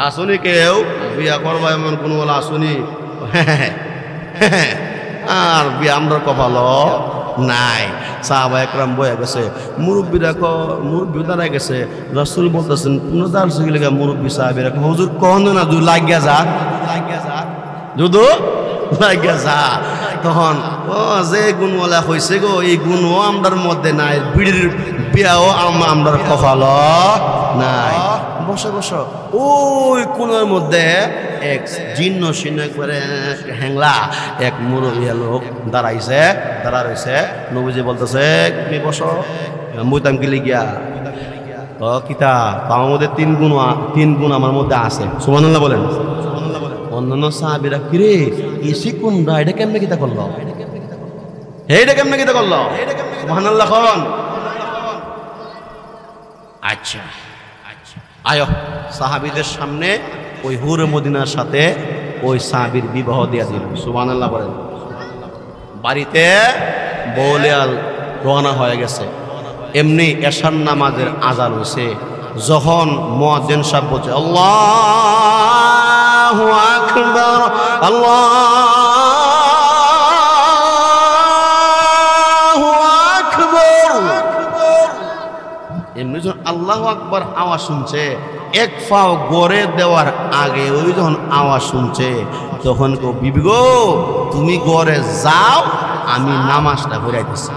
[SPEAKER 1] আসুনি কেউ বিয়া করবা এমন কোন বলা আসুনি? আর বিয়া আমরা কপালো নাই। সাহাবা একরাম বয়ে গেছে, মুরব্বীরা মুরব্বী দাঁড়ায় গেছে। রাসূল বলতেছেন পুনদার সিগিলেগা মুরব্বী সাহাবীরা হুজুর কোন না দু লাগিয়া যা দুদু লাগিয়া যা। তখন ও যে গুণওয়ালা হয়েছে গো, এই গুণও আমরার মধ্যে নাই, বিড়ির বিয়াও আমরার কপালো নাই। বসো বসো, ওই কোণের মধ্যে এক জীর্ণ শীর্ণ একবারে হ্যাংলা এক মুরব্বী লোক দাঁড়াইছে, দাঁড়া রয়েছে। নবীজি বলতেছে তুমি বসো, মুইতাম গিলি গিয়া ও কিতা আমার মধ্যে 3 গুণ আমার মধ্যে আছে। সুবহানাল্লাহ বলেন। অন্যান্য সাহাবীরা কিরে এই শিকুনরা এটা কেমনে কিতা করলো, এইটা কেমনে কিতা করলো? সুবহানাল্লাহ খন। আচ্ছা আয়ো সাহাবীদের সামনে ওই হুরে মদিনার সাথে ওই সাহাবীর বিবাহ দিয়া দিল। সুবহানাল্লাহ বলেন। বাড়িতে বৌলিয়াল রওনা হয়ে গেছে। এমনি এশার নামাজের আজান হয়েছে। যখন মুয়াজ্জিন সাহেব বলছে আল্লাহু আকবার আল্লাহু আকবার, এমনি যখন আল্লাহু আকবার আওয়াজ শুনছে, এক পাও গড়ে দেওয়ার আগে ওই যখন আওয়াজ শুনছে তখন কেউ বিবি গো তুমি গড়ে যাও, আমি নামাজটা ঘুরাইতেছি।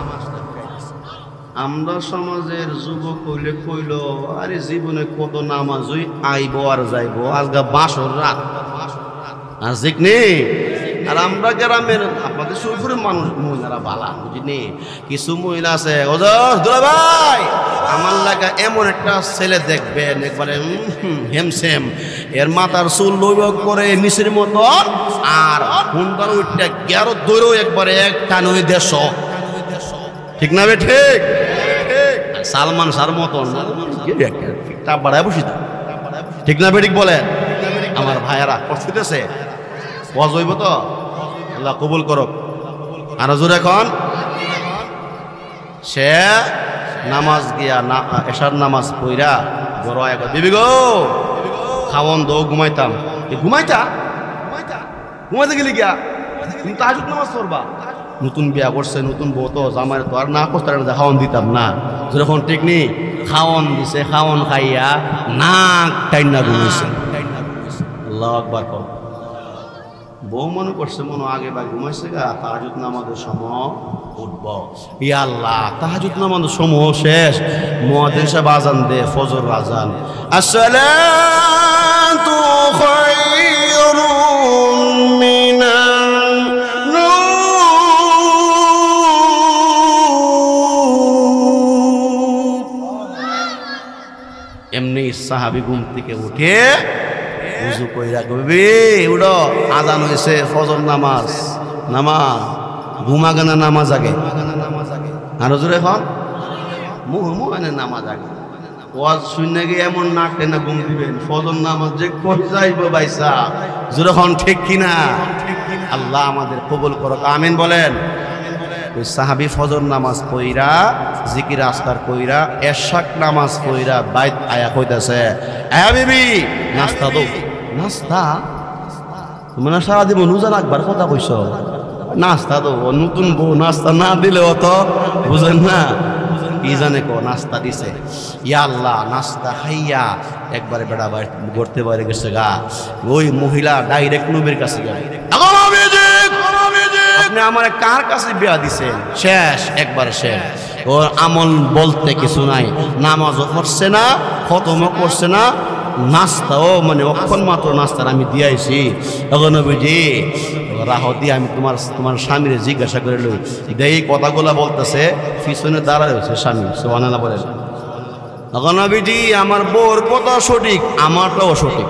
[SPEAKER 1] আমরা সমাজের যুবক হইলে কইল আরে জীবনে কত নামাজই আইব আর যাইব, আজকে বাসর রাত আর জিকনি। আর আমরা গ্রামের আপনাদের শরীফের মানুষ মহিলারা বালা বুঝিনি, কিছু মহিলা আছে দুলা ভাই আমার লাগা এমন একটা ছেলে দেখবেন একবারে হেমসেম, এর মাথার চুল লইব করে মিশির মতন, আর হুন্ডার উঠটা গেরো দৌড়ও একবারে এক টানুই দেশ, ঠিক না বে? ঠিক সালমান শাহর মতন বাড়ায় বসি, ঠিক না বে? ঠিক বলেন আমার ভাইয়ারা। প্রস্তুত আছে? ওয়াজ হইব তো? আল্লাহ কবুল করুক। আর হুজুর এখন সে নামাজ গিয়া এশার নামাজ পইরা বড় এক বিবি গো খাওয়ন দো ঘুমাইতাম। ঘুমাইতে গেলি গিয়া তুমি তাহাজ্জুদ নামাজ পড়বা। নতুন বিয়া করছে, নতুন বউ তো জামাই তো আর না করতে খাওয়ন দিতাম না। যখন ঠিক নেই খাওয়ন দিছে, খাওয়ন খাইয়া নাক টাইনা ঘুমাইছে। আল্লাহু আকবার কও। বউ মনে করছে মনে আগে বা ঘুমাইছে গা, তাহাজ্জুদ নামাজের সময় উঠব। ইয়া আল্লাহ তাহাজ্জুদ নামাজের সময় শেষ, মুয়াজ্জিন সাহেব আজান দে, ফজর আজান, আসসালাতু খায়রুম মিনান নূর। এমনি সাহাবী ঘুম থেকে উঠে উযু কইরা কইবি উড়ো আজান হইছে, ফজর নামাজ ঘুমাগানা নামাজ আগে। আর হুজুর এখন মুহমুয়ানে নামাজ আগে। ওয়াজ শুনে গিয়ে এমন নাক টেনে ঘুম দিবেন, ফজর নামাজ যে কই যাইব ভাইসা। হুজুর এখন ঠিক কিনা? আল্লাহ আমাদের কবুল করুক, আমিন বলেন। ওই সাহাবী ফজর নামাজ পইরা জিকির আজকার কইরা এশাক নামাজ পইরা বাইত আয়া কইতাছে এ বিবি নাস্তা দো। নাস্তা তুমি না সারা দিব রোজা রাখবার কথা কইছ, নাস্তা দো। নতুন বউ নাস্তা না দিলে অত বুঝেন না, কি জানে কো নাস্তা দিছে। ইয়া আল্লাহ নাস্তা খাইয়া একবারে বেড়া গড়তে বাইরে গেছে গা। ওই মহিলা ডাইরেক্ট নবীর কাছে গেল, আপনি আমার কার কাছে বিয়া দিছেন? শেষ, একবার শেষ। ওর আমল বলতে কিছু নাই, নামাজও পড়ছে না, খতমও করছে না, নাস্তাও মানে অক্ষণ মাত্র নাস্তার আমি দিয়াইছি। তখন নবীজি রাহ দিয়ে আমি তোমার স্বামীর জিজ্ঞাসা করে লই, এই কথাগুলা বলতেছে, পিছনে দাঁড়ায় হয়েছে স্বামী। সুবহানাল্লাহ বলেন। তখন নবীজি আমার বউর কথা সঠিক, আমারটাও সঠিক।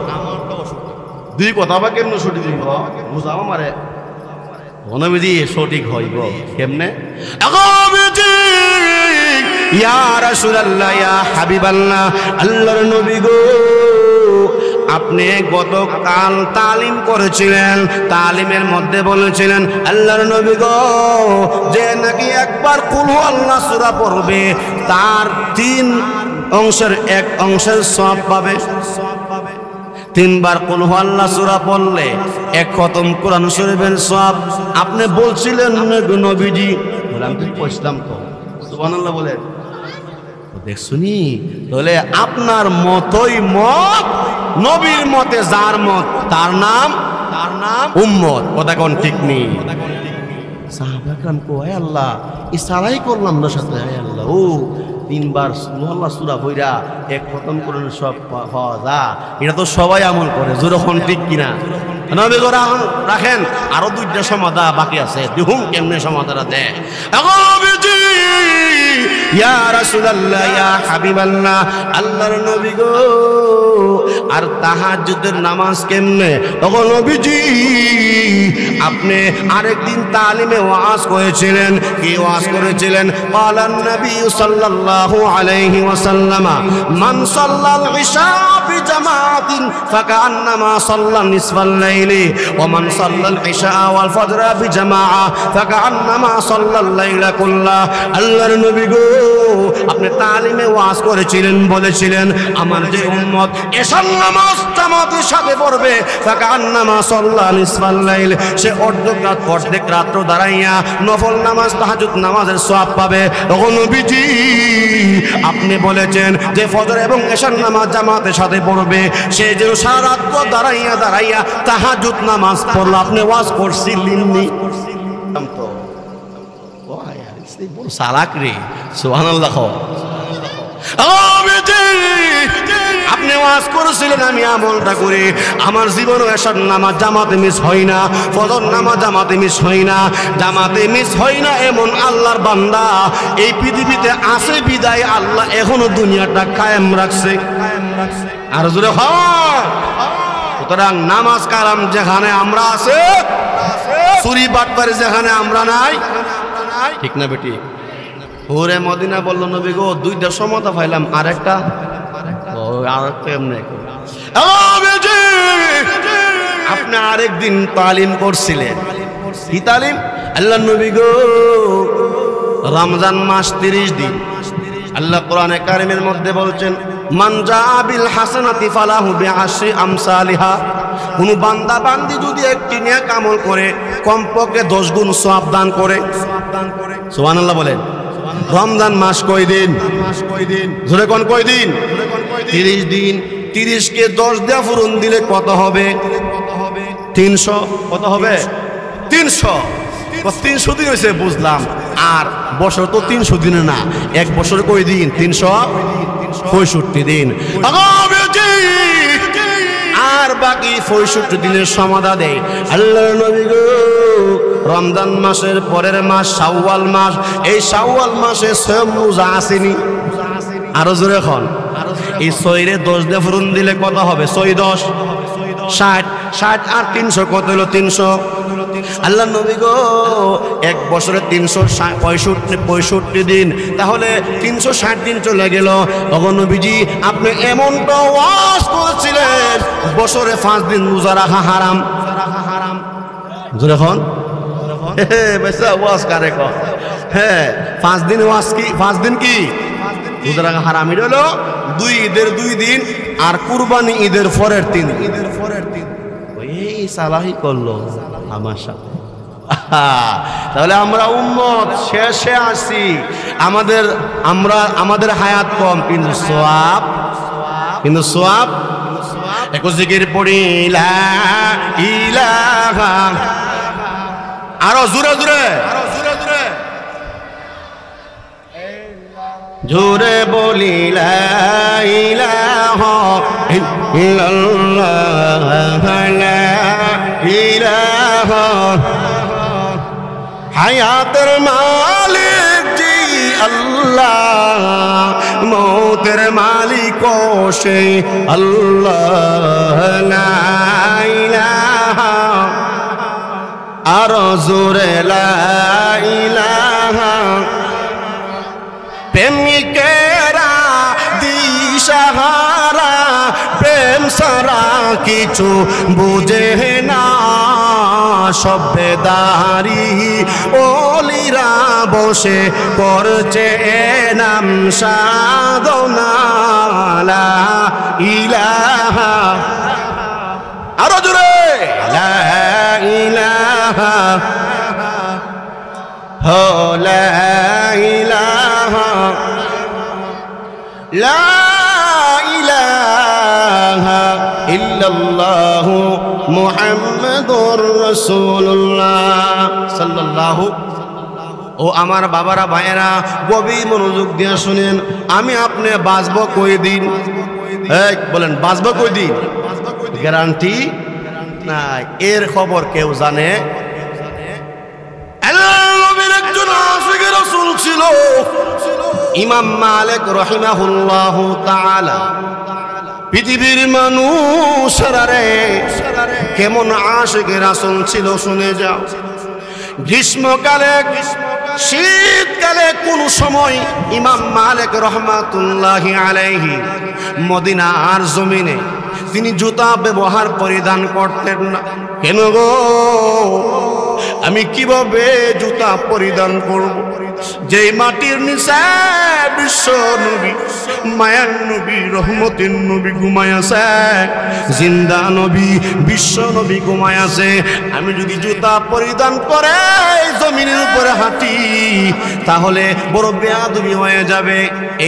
[SPEAKER 1] দুই কথা বা কেমন সঠিক বুঝাও আমারে। নবীজি সঠিক হইব কেমনে? ইয়া রাসূলুল্লাহ, ইয়া হাবিবাল্লাহ, আল্লাহর নবী গো আপনি গতকাল তালিম করেছিলেন, তালিমের মধ্যে বলেছিলেন আল্লাহর নবী গো, যে নাকি একবার কুল হু আল্লাহ সূরা পড়বে তার 3 অংশের 1 অংশের সওয়াব পাবে। 3 বার কুল হু আল্লাহ সূরা পড়লে 1 খতম কোরআন শরীফের সওয়াব। আপনি বলছিলেন নবীজি, বললাম তো পড়তাম তো, সুবহানাল্লাহ বলেন। দেখছুনি, তাহলে আপনার মতই মত, নবীর মতে যার মত তার নাম উম্মত। কথা কোন ঠিক নেই? সাহাবা کرام কো হে আল্লাহ, ইশারাই করলাম না সাথে, হে আল্লাহ ও 3 বার আল্লাহ সূরা পড়া 1 খতম করে সব হওয়া যা, এটা তো সবাই আমল করে, যখন ঠিক কিনা? নবী গো রাখেন, আরো 2টা সমাধা বাকি আছে, দেখুন কেমনে সমাধাটা দেয়। নবীজি ইয়া রাসূলুল্লাহ, ইয়া হাবিবাল্লাহ, আল্লাহর নবী গো, আর তাহাজ্জুদের নামাজ কেমনে? তখন নবীজি আপনি আরেকদিন তালিমে ওয়াজ করেছিলেন। কি ওয়াজ করেছিলেন? ক্বালান নবী সাল্লাল্লাহু আলাইহি ওয়াসাল্লাম, মান সাল্লাল ইশা বিজামাতিন ফাকান্নামা সাল্লা নিসফাল লাইলি ওয়া মান সাল্লাল ইশা ওয়াল ফজর বিজামাআ ফাকান্নামা সাল্লাল লাইলা কুল্লা। আল্লাহর নবী গো, আপনি তালিমে ওয়াজ করেছিলেন, বলেছিলেন আমার যে উম্মত এশার নামাজ জামাতের সাথে পড়বে ফাকান্নামা সাল্লা নিসফাল লাইল, সে অর্ধেক রাত্র দাঁড়াইয়া নফল নামাজ তাহাজ্জুদ নামাজের সওয়াব পাবে। তখন নবীজি আপনি বলেছেন যে ফজর এবং এশার নামাজ জামাতের সাথে পড়বে, সে যেন সারা রাত দাঁড়াইয়া তাহাজ্জুদ নামাজ পড়লো। আপনি ওয়াজ করছিলেন নি? তো বড় সালাক রে, সুবহানাল্লাহ। আপনি ওয়াজ করেছিলেন আমি আমলটা করি, আমার জীবনে এশার নামাজ জামাতে মিস হয় না, ফজর নামাজ জামাতে মিস হয় না, জামাতে মিস হয় না এমন আল্লাহর বান্দা এই পৃথিবীতে আছে বিদায় আল্লাহ এখনো দুনিয়াটা কায়েম রাখছে। আর জোরে হয়। সুতরাং নামাজ কালাম যেখানে আমরা আছে, চুরি বাটপারি যেখানে আমরা নাই, ঠিক না বেটি? ওরে মদিনা বলল নবী গো, 2টা সমতা পাইলাম, আরেকটা এমনি। আপনি আরেকদিন তালিম করছিলেন। কি তালিম? আল্লাহ নবী গো, রমজান মাস 30 দিন। আল্লাহ কোরআনে কারিমের মধ্যে বলছেন মান জাআ বিল হাসানাতি ফালাহু বিআশরি আমসালিহা। কোন বান্দা বান্দি যদি একটি নেক আমল করে কমপক্ষে 10 গুণ সওয়াব দান করে। সুবহানাল্লাহ বলেন। রমজান মাস কয় দিন? জোরে কোন কয় দিন? 30 দিন। 30 কে 10 দিয়ে পূরণ দিলে কত হবে? 300। কত হবে? 300। 300 দিন হয়েছে বুঝলাম, আর বছর তো 300 দিনে না, 1 বছর কয় দিন? 365 দিন। আর বাকি 65 দিনের সমাধা দেয় আল্লাহর নবী গো। রমজান মাসের পরের মাস শাওয়াল মাস, এই শাওয়াল মাসে সিয়াম রোজা আসেনি? আরো জোরে এখন। এই 6 রে 10 দিয়ে পূরণ দিলে কত হবে? 6 10 60। 60 আর 300 কত হলো? 300। আল্লাহ নবী গো, 1 বছরে 365 দিন, তাহলে 360 দিন চলে গেল। তখন নবীজি আপনি এমনটা ওয়াজ করেছিলেন বছরে 5 দিন রোজা রাখা হারাম। যখন ওয়াজ কারে কয়? হ্যাঁ, 5 দিন ওয়াজ কি? 5 দিন কি রোজা রাখা হারাম। এটা হলো 2 ঈদের 2 দিন আর কুরবানি ঈদের পরের 3 দিন। এই সালাহি করলো আমার সাথে। তাহলে আমরা উম্মত শেষে আসি, আমাদের হায়াত কম, কিন্তু সওয়াব একো জিকির পড়ি লা ইলাহা, আরো জোরে জোরে বলি লা ইলাহা ইল্লাল্লাহ লা ইলাহা। হায়াতের মালিক জি আল্লাহ, মৌতের মালিক সে আল্লাহ লা ইলাহা। আরো জোরে লা ইলাহা। প্রেমিকেরা দিশাহারা, প্রেম সারা কিছু বুঝে না সভ্যদারি ওলিরা বসে করছে নাম সাধনা লা ইলাহা আরো জোরে লা ইলাহা লা ইলাহা লা ইলাহা ইল্লাল্লাহু মুহাম্মাদুর রাসূলুল্লাহ সাল্লাল্লাহু। ও আমার বাবারা ভাইয়েরা গভীর মনোযোগ দিয়ে শুনেন, আমি আপনি বাঁচবো কয়দিন? বলেন বাঁচবো কয়দিন? গ্যারান্টি নাই, এর খবর কেউ জানে? একজন আশিক রাসূল ছিল ইমাম মালিক রাহিমাহুল্লাহু তাআলা। পৃথিবীর মানুষেরা রে কেমন আশিক রাসূল ছিল শুনে যাও। গ্রীষ্মকালে শীতকালে কোন সময় ইমাম মালিক রহমাতুল্লাহি আলাইহি মদিনার জমিনে তিনি জুতা ব্যবহার পরিধান করতেন না। কেন গো, আমি কিভাবে জুতা পরিধান করব? যে মাটির নিচে বিশ্ব নবী মায়ার নবী রহমতের নবী ঘুমায়াছে, জিন্দা নবী বিশ্ব নবী ঘুমায়াছে, আমি যদি জুতা পরিধান করে জমিনের উপরে হাঁটি তাহলে বড় বেয়াদবি হয়ে যাবে।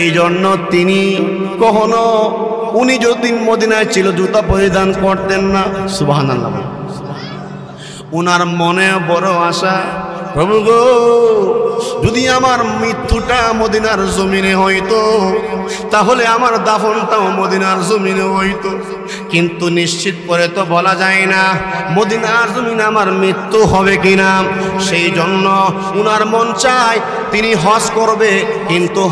[SPEAKER 1] এই জন্য তিনি কখনো, উনি যতদিন মদিনায় ছিল জুতা পরিধান করতেন না। সুবহানাল্লাহ। উনার মনে বড় আশা, প্রভু গো, যদি আমার মৃত্যুটা মদিনার জমিনে হইতো তাহলে আমার দাফনটাও মদিনার জমিনে হইতো। কিন্তু নিশ্চিত করে তো বলা যায় না মদিনার জমিনে আমার মৃত্যু হবে কিনা। সেই জন্য উনার মন চায় তিনি হজ করবে, কিন্তু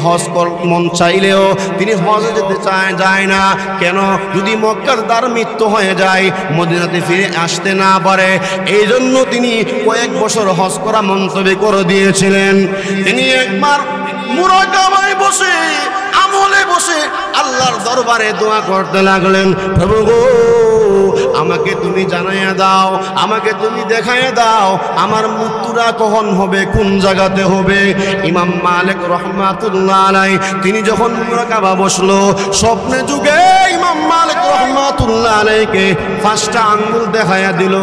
[SPEAKER 1] মন চাইলেও তিনি হজে যেতে যায় না। কেন? যদি মক্কার দ্বার মৃত্যু হয়ে যায় মদিনাতে ফিরে আসতে না পারে। এই জন্য তিনি কয়েক বছর হজ করা মন্তব্য করে দিয়েছিলেন। তিনি একবার মুরাকাবায় বসে আমলে বসে আল্লাহর দরবারে দোয়া করতে লাগলেন, প্রভু গো, আমাকে তুমি জানাইয়া দাও, আমাকে তুমি দেখাইয়া দাও আমার মৃত্যুটা কখন হবে, কোন জায়গাতে হবে। ইমাম মালিক রহমাতুল্লাহ আলাইহি তিনি যখন মুরাকাবা বসলো, স্বপ্নে যুগে ইমাম মালিক রহমাতুল্লাহ আলাইহিকে 5টা আঙ্গুল দেখাইয়া দিল।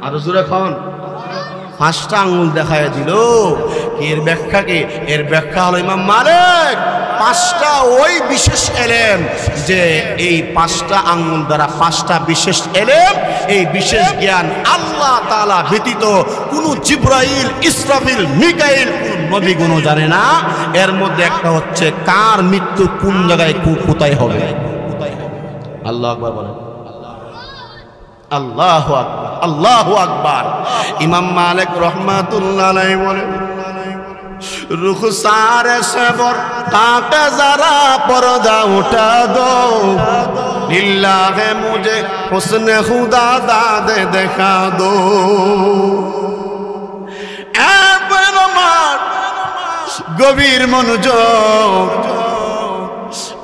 [SPEAKER 1] আর জোরে খান, 5টা আঙ্গুল দেখাইয়া দিল। এর ব্যাখ্যা কি? এর ব্যাখ্যা হলো ইমাম মালিক 5টা ওই বিশেষ এলেম, যে এই 5টা আঙ্গুল দ্বারা 5টা বিশেষ এলেম, এই বিশেষ জ্ঞান আল্লাহ তাআলা ব্যতীত কোনো জিবরাইল, ইসরাফিল, মিকাইল কোন নবী গুণও জানে না। এর মধ্যে একটা হচ্ছে কার মৃত্যু কোন জায়গায় কোথায় হবে। আল্লাহু আকবার বলেন, আল্লাহু আকবার, আল্লাহু আকবার। ইমাম মালিক রহমাতুল্লাহ আলাইহি বলেন, रुखसार सबर काका जरा पर्दा उठा दो, लिल्लाह मुझे हुस्न खुदा दाद दिखा दो। গভীর মনোযোগ,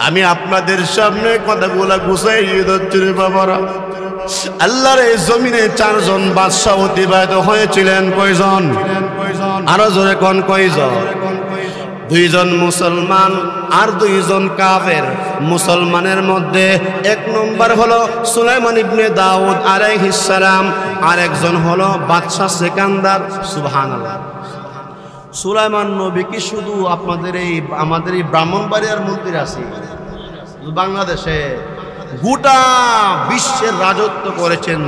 [SPEAKER 1] আমি আপনাদের সামনে কথাগুলা গুছাইয়ে দিচ্ছি রে বাবারা। আল্লাহর এই জমিনে 4 জন বাদশা অতিবাহিত হয়েছিলেন। কয়জন? আরো জোরে কোন কয়জন? 2 জন মুসলমান আর 2 জন কাফের। মুসলমানের মধ্যে 1 নম্বর হলো সুলাইমান ইবনে দাউদ আলাইহিস সালাম, আর একজন হলো বাদশা সেকান্দার। সুবহানাল্লাহ। সুলাইমান নবী কি শুধু আমাদের এই ব্রাহ্মণবাড়িয়ার মন্দির আছে? বাংলাদেশে গোটা বিশ্বের রাজত্ব করেছেন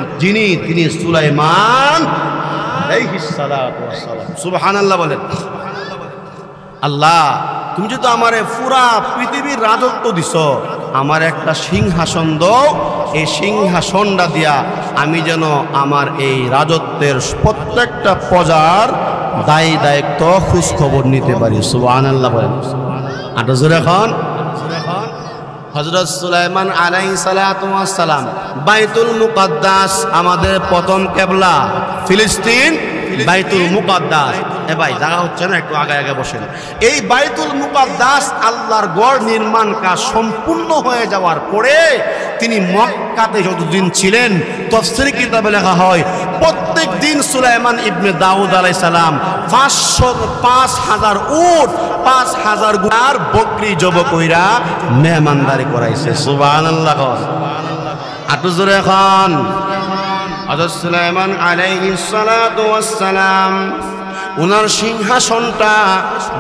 [SPEAKER 1] তিনি সুলাইমান আলাইহিস সালাতু ওয়াস সালাম। সুবহানাল্লাহ বলেন। আল্লাহ, তুমি যদি আমারে পুরা পৃথিবীর রাজত্ব দিছ, আমার একটা সিংহাসন দাও, এই সিংহাসনটা দিয়া আমি যেন আমার এই রাজত্বের প্রত্যেকটা প্রজার দায়িত্ব খোঁজ খবর নিতে পারি। সুবহানাল্লাহ বলেন। আর জোরে এখন হযরত সুলাইমান আলাইহিস সালাতু ওয়াস সালাম বাইতুল মুকাদ্দাস, আমাদের প্রথম কিবলা ফিলিস্তিন বাইতুল মুকাদ্দাস। এ ভাই জায়গা হচ্ছে না, একটু আগে আগে বসেন। এই বাইতুল মুকাদ্দাস আল্লাহর গড় নির্মাণ কাজ সম্পূর্ণ হয়ে যাওয়ার পরে তিনি মক্কাতে যতদিন ছিলেন তাফসীর কিতাবে লেখা হয় প্রত্যেক দিন সুলাইমান ইবনে দাউদ আলাইহিস সালাম 5,000 উট 5,000 গুনার বকরি জব কইরা মেহমানদারি করাইছে। সুবহানাল্লাহ। আটু জোরে খান। হযরত সুলাইমান আলাইহিস সালাতু ওয়াস সালাম উনার সিংহাসনটা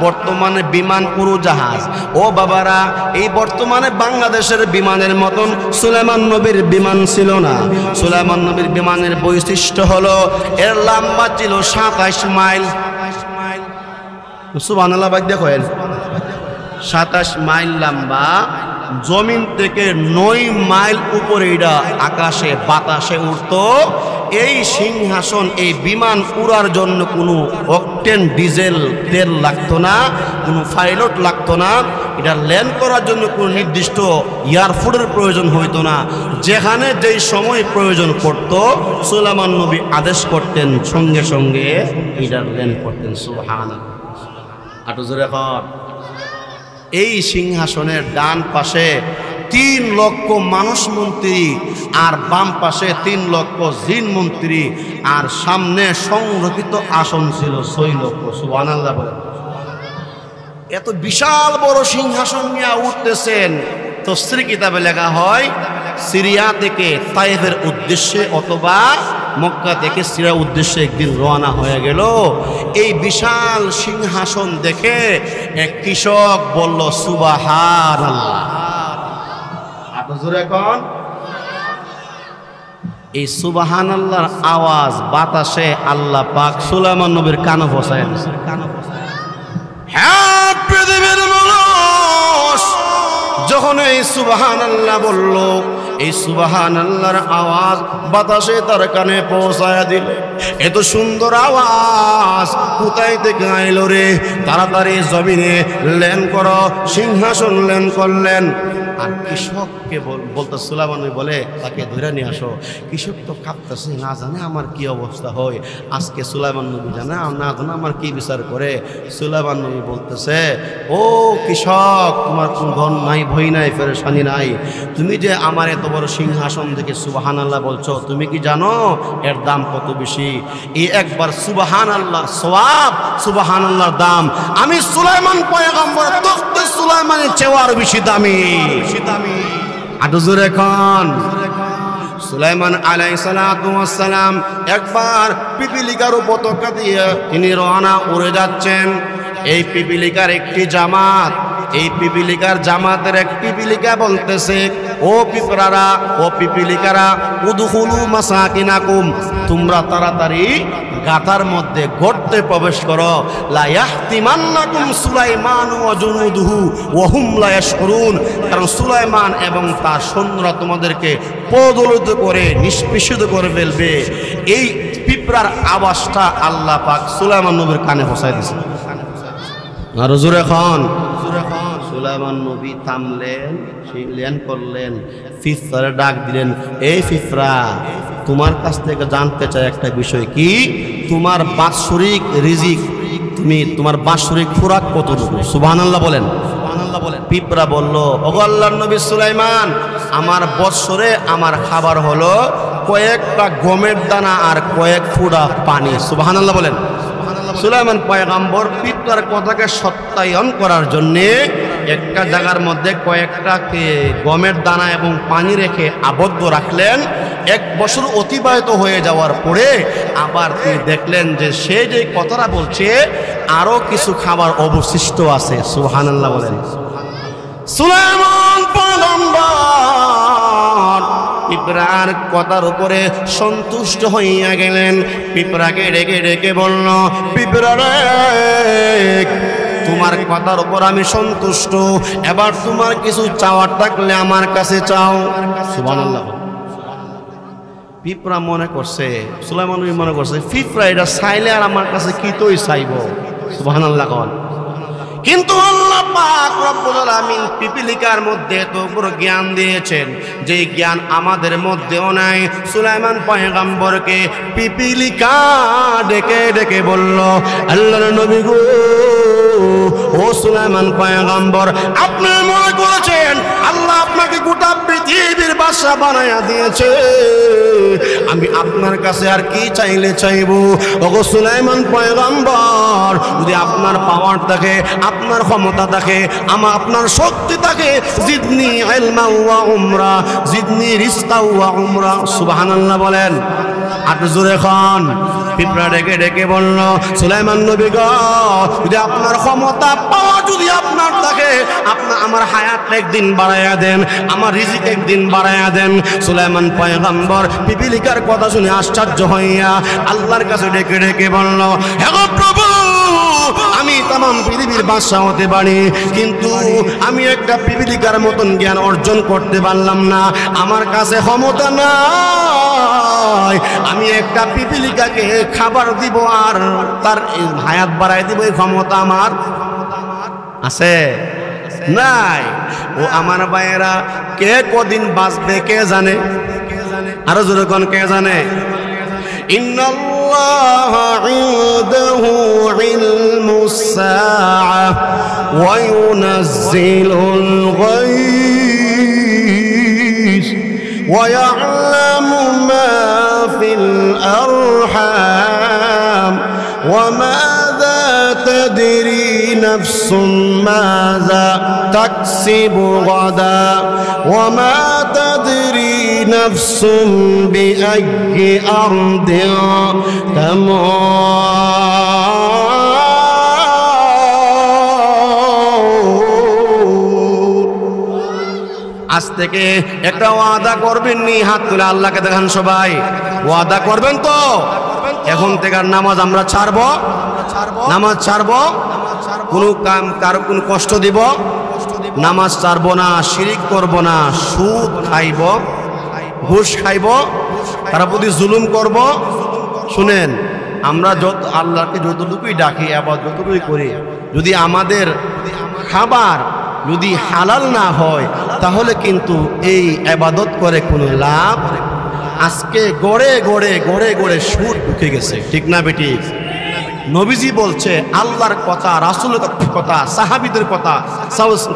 [SPEAKER 1] বর্তমানে বিমান উড়োজাহাজ। ও বাবারা, এই বর্তমানে বাংলাদেশের বিমানের মতন সুলাইমান নবীর বিমান ছিল না। সুলাইমান নবীর বিমানের বৈশিষ্ট্য হলো এর লম্বা ছিল 27 মাইল। সুবহানাল্লাহ ভাই দেখেন, 27 মাইল লম্বা, জমিন থেকে 9 মাইল উপরে এটা আকাশে বাতাসে উঠতো। এই সিংহাসন, এই বিমান উড়ার জন্য কোনো অকটেন ডিজেল তেল লাগতো না, কোনো পাইলট লাগতো না। এটা ল্যান্ড করার জন্য কোনো নির্দিষ্ট এয়ারফোর্টের প্রয়োজন হইতো না। যেখানে যেই সময় প্রয়োজন পড়তো সুলাইমান নবী আদেশ করতেন, সঙ্গে সঙ্গে এটা ল্যান্ড করতেন। সুবহানাল্লাহ। আটু জোরে কর। এই সিংহাসনের ডান পাশে 3 লক্ষ মানুষ মন্ত্রী, আর বাম পাশে 3 লক্ষ জিন মন্ত্রী, আর সামনে সংরক্ষিত আসন ছিল 6 লক্ষ। সুবহানাল্লাহ। এত বিশাল বড় সিংহাসন নিয়ে উঠতেছেন। তাফসীর কিতাবে লেখা হয় সিরিয়া থেকে তায়েফের উদ্দেশ্যে অথবা মক্কা থেকে সিরিয়ার উদ্দেশ্যে একদিন রওনা হয়ে গেল। এই বিশাল সিংহাসন দেখে এক কৃষক বলল সুবহানাল্লাহ। এখন এই সুবহানাল্লাহর আওয়াজ বাতাসে আল্লাহ পাক সুলাইমান নবীর কানে পৌঁছায় দিয়েছে। হ্যাঁ পৃথিবীর মানুষ যখন এই সুবহানাল্লাহ বলল, এই সুবহানাল্লাহর আওয়াজ বাতাসে তার কানে পৌঁছায় দিল। এত সুন্দর আওয়াজ কোথায় থেকে আইল রে? তাড়াতাড়ি জমিনে ল্যান্ড করো। সিংহাসন ল্যান্ড করলেন। আর কৃষককে বলতে সুলাইমান বলে তাকে ধরে নিয়ে আসো। কৃষক তো কাঁপতেছে, না জানে আমার কি অবস্থা হয়। আজকে সুলাইমান নবী জানে না জানে আমার কি বিচার করে। সুলাইমান নবী বলতেছে, ও কৃষক, তোমার কোন ধন নাই, ভয় নাই, পেরেশানি নাই। তুমি যে আমার এত বড় সিংহাসন দেখে সুবহানাল্লাহ বলছো, তুমি কি জানো এর দাম কত বেশি? এই একবার সুবহানাল্লাহর সওয়াব, সুবহানাল্লাহর দাম আমি সুলাইমান পয়গম্বর তখতে সুলাইমানের চেয়ে আরো বেশি দামি। আটু জোরে খান। সুলাইমান আলাইহিস সালাতু ওয়াস সালাম একবার পিপিলিকার উপত্যকা দিয়ে তিনি রওনা উড়ে যাচ্ছেন। এই পিপিলিকার একটি জামাত, এই পিপিলিকার জামাতের এক পিপিলিকা বলতেছে, ও পিঁপড়ারা, ও পিপিলিকারা, উদখুলু মাসাকিনাকুম, তোমরা তাড়াতাড়ি গাতার মধ্যে গর্তে প্রবেশ করো। লা ইয়াহতিমান্নাকুম সুলাইমান ওয়া জুনুদুহু ওয়া হুম লা ইয়াশউরুন, কারণ সুলাইমান এবং তার সৈন্যরা তোমাদেরকে পদদলিত করে নিষ্পেষিত করে ফেলবে। এই পিঁপড়ার আওয়াজটা আল্লাহ পাক সুলাইমান নবীর কানে পৌঁছায় দিয়েছে। আর জোরে খান। সুলাইমান নবী থামলেন, ল্যান্ড করলেন, পিঁপড়ারে ডাক দিলেন, এই পিঁপড়া, তোমার কাছ থেকে জানতে চাই একটা বিষয়। কি? তোমার বাৎসরিক রিজিক, তোমার বাৎসরিক খোরাক কতটুকু? সুবহানাল্লাহ বলেন। পিঁপড়া বলল, ওগো আল্লাহর নবী সুলাইমান, আমার বৎসরে আমার খাবার হলো কয়েকটা গমের দানা আর কয়েক ফুটা পানি। সুবহানাল্লাহ বলেন। সুলাইমান পয়গম্বর পিঁপড়ার কথাকে সত্যায়ন করার জন্যে একটা জায়গার মধ্যে কয়েকটা গমের দানা এবং পানি রেখে আবদ্ধ রাখলেন। 1 বছর অতিবাহিত হয়ে যাওয়ার পরে আবার তিনি দেখলেন যে সে যে কথাটা বলছে আরো কিছু খাবার অবশিষ্ট আছে। সুবহানাল্লাহ বলেন। সুলাইমান পয়গম্বর পিঁপড়ার কথার উপরে সন্তুষ্ট হইয়া গেলেন। পিঁপড়াকে ডেকে ডেকে বলল, পিঁপড়া রে, তোমার কথার উপর আমি সন্তুষ্ট, এবার তোমার কিছু চাওয়ার থাকলে আমার কাছে চাও। সুবহানাল্লাহ। পিঁপড়া মনে করছে, সুলাইমান নবী মনে করছে, পিঁপড়া এটা চাইলে আর আমার কাছে কি তোই চাইব। সুবহানাল্লাহ। কিন্তু আল্লাহ পাক রব্বুল আলামিন পিপিলিকার মধ্যে এত বড় জ্ঞান দিয়েছেন, যে জ্ঞান আমাদের মধ্যেও নাই। সুলাইমান পয়গম্বরকে পিপিলিকা ডেকে ডেকে বলল, আল্লাহর নবী গো, ও সুলাইমান পয়গম্বর, আপনি মনে করেছেন আল্লাহ আপনাকে গোটা পৃথিবীর বাদশা বানায়া দিয়েছে, আমি আপনার কাছে আর কি চাইলে চাইবো? ওগো সুলাইমান পয়গম্বর, যদি আপনার পাওয়ার থাকে, আপনার ক্ষমতা থাকে, আপনার শক্তি থাকে, জিদনি ইলমা ওয়া উমরা, জিদনি রিজকা ওয়া উমরা। সুবহানাল্লাহ বলেন। আপনি জোরে খান। পিঁপড়া ডেকে ডেকে বলল, সুলাইমান নবী গো, যদি আপনার ক্ষমতা পাওয়া যদি আপনার থাকে, আমার হায়াতটা একদিন বাড়াইয়া দেন, আমার রিজিক একদিন বাড়াইয়া দেন। সুলাইমান পয়গম্বর পিপিলিকার কথা শুনে আশ্চর্য হইয়া আল্লাহর কাছে ডেকে ডেকে বলল, হে গো প্রভু, আমি তামাম পৃথিবীর বাদশা হতে পারি, কিন্তু আমি একটা পিপিলিকার মতন জ্ঞান অর্জন করতে পারলাম না, আমার কাছে ক্ষমতা নাই। আমি একটা পিপিলিকাকে খাবার দিব আর তার হায়াত বাড়াই দিব, এই ক্ষমতা আমার আছে নাই। ও আমার ভাইয়েরা, কে কদিন বাঁচবে কে জানে? আরো জোরে কোন কে জানে? ইন্নাল্লাহা ইনদাহু ইলমুস সাআ ওয়া ইউনাজ্জিলুল গায়স ওয়া ইয়া'লামু মা ফিল আরহাম ওয়া মাযা তাদরি নাফসুম মাযা তাকসিবু গাদা ওয়া মা তাদরি নাফসুম বিআইয়ি আরদিন তামুত। আজ থেকে একটা ওয়াদা করবেন নি? হাত তুলে আল্লাহকে দেখান সবাই। ওয়াদা করবেন তো? এখন থেকে নামাজ আমরা ছাড়বো, নামাজ ছাড়বো, কোনো কাম কারো কোনো কষ্ট দিব, নামাজ ছাড়বো না, শিরিক করব না, সুদ খাইব, ঘুষ খাইব, তার প্রতি জুলুম করব। শুনেন, আমরা যত আল্লাহকে যতটুকুই ডাকি, আবার যতটুকুই করি, যদি আমাদের খাবার যদি হালাল না হয়, তাহলে কিন্তু এই ইবাদত করে কোনো লাভ। আজকে গড়ে গড়ে গড়ে গড়ে সুদ ঢুকে গেছে, ঠিক না বেটি? নবীজি বলছে, আল্লাহর কথা, রাসূলের কথা, সাহাবীদের কথা,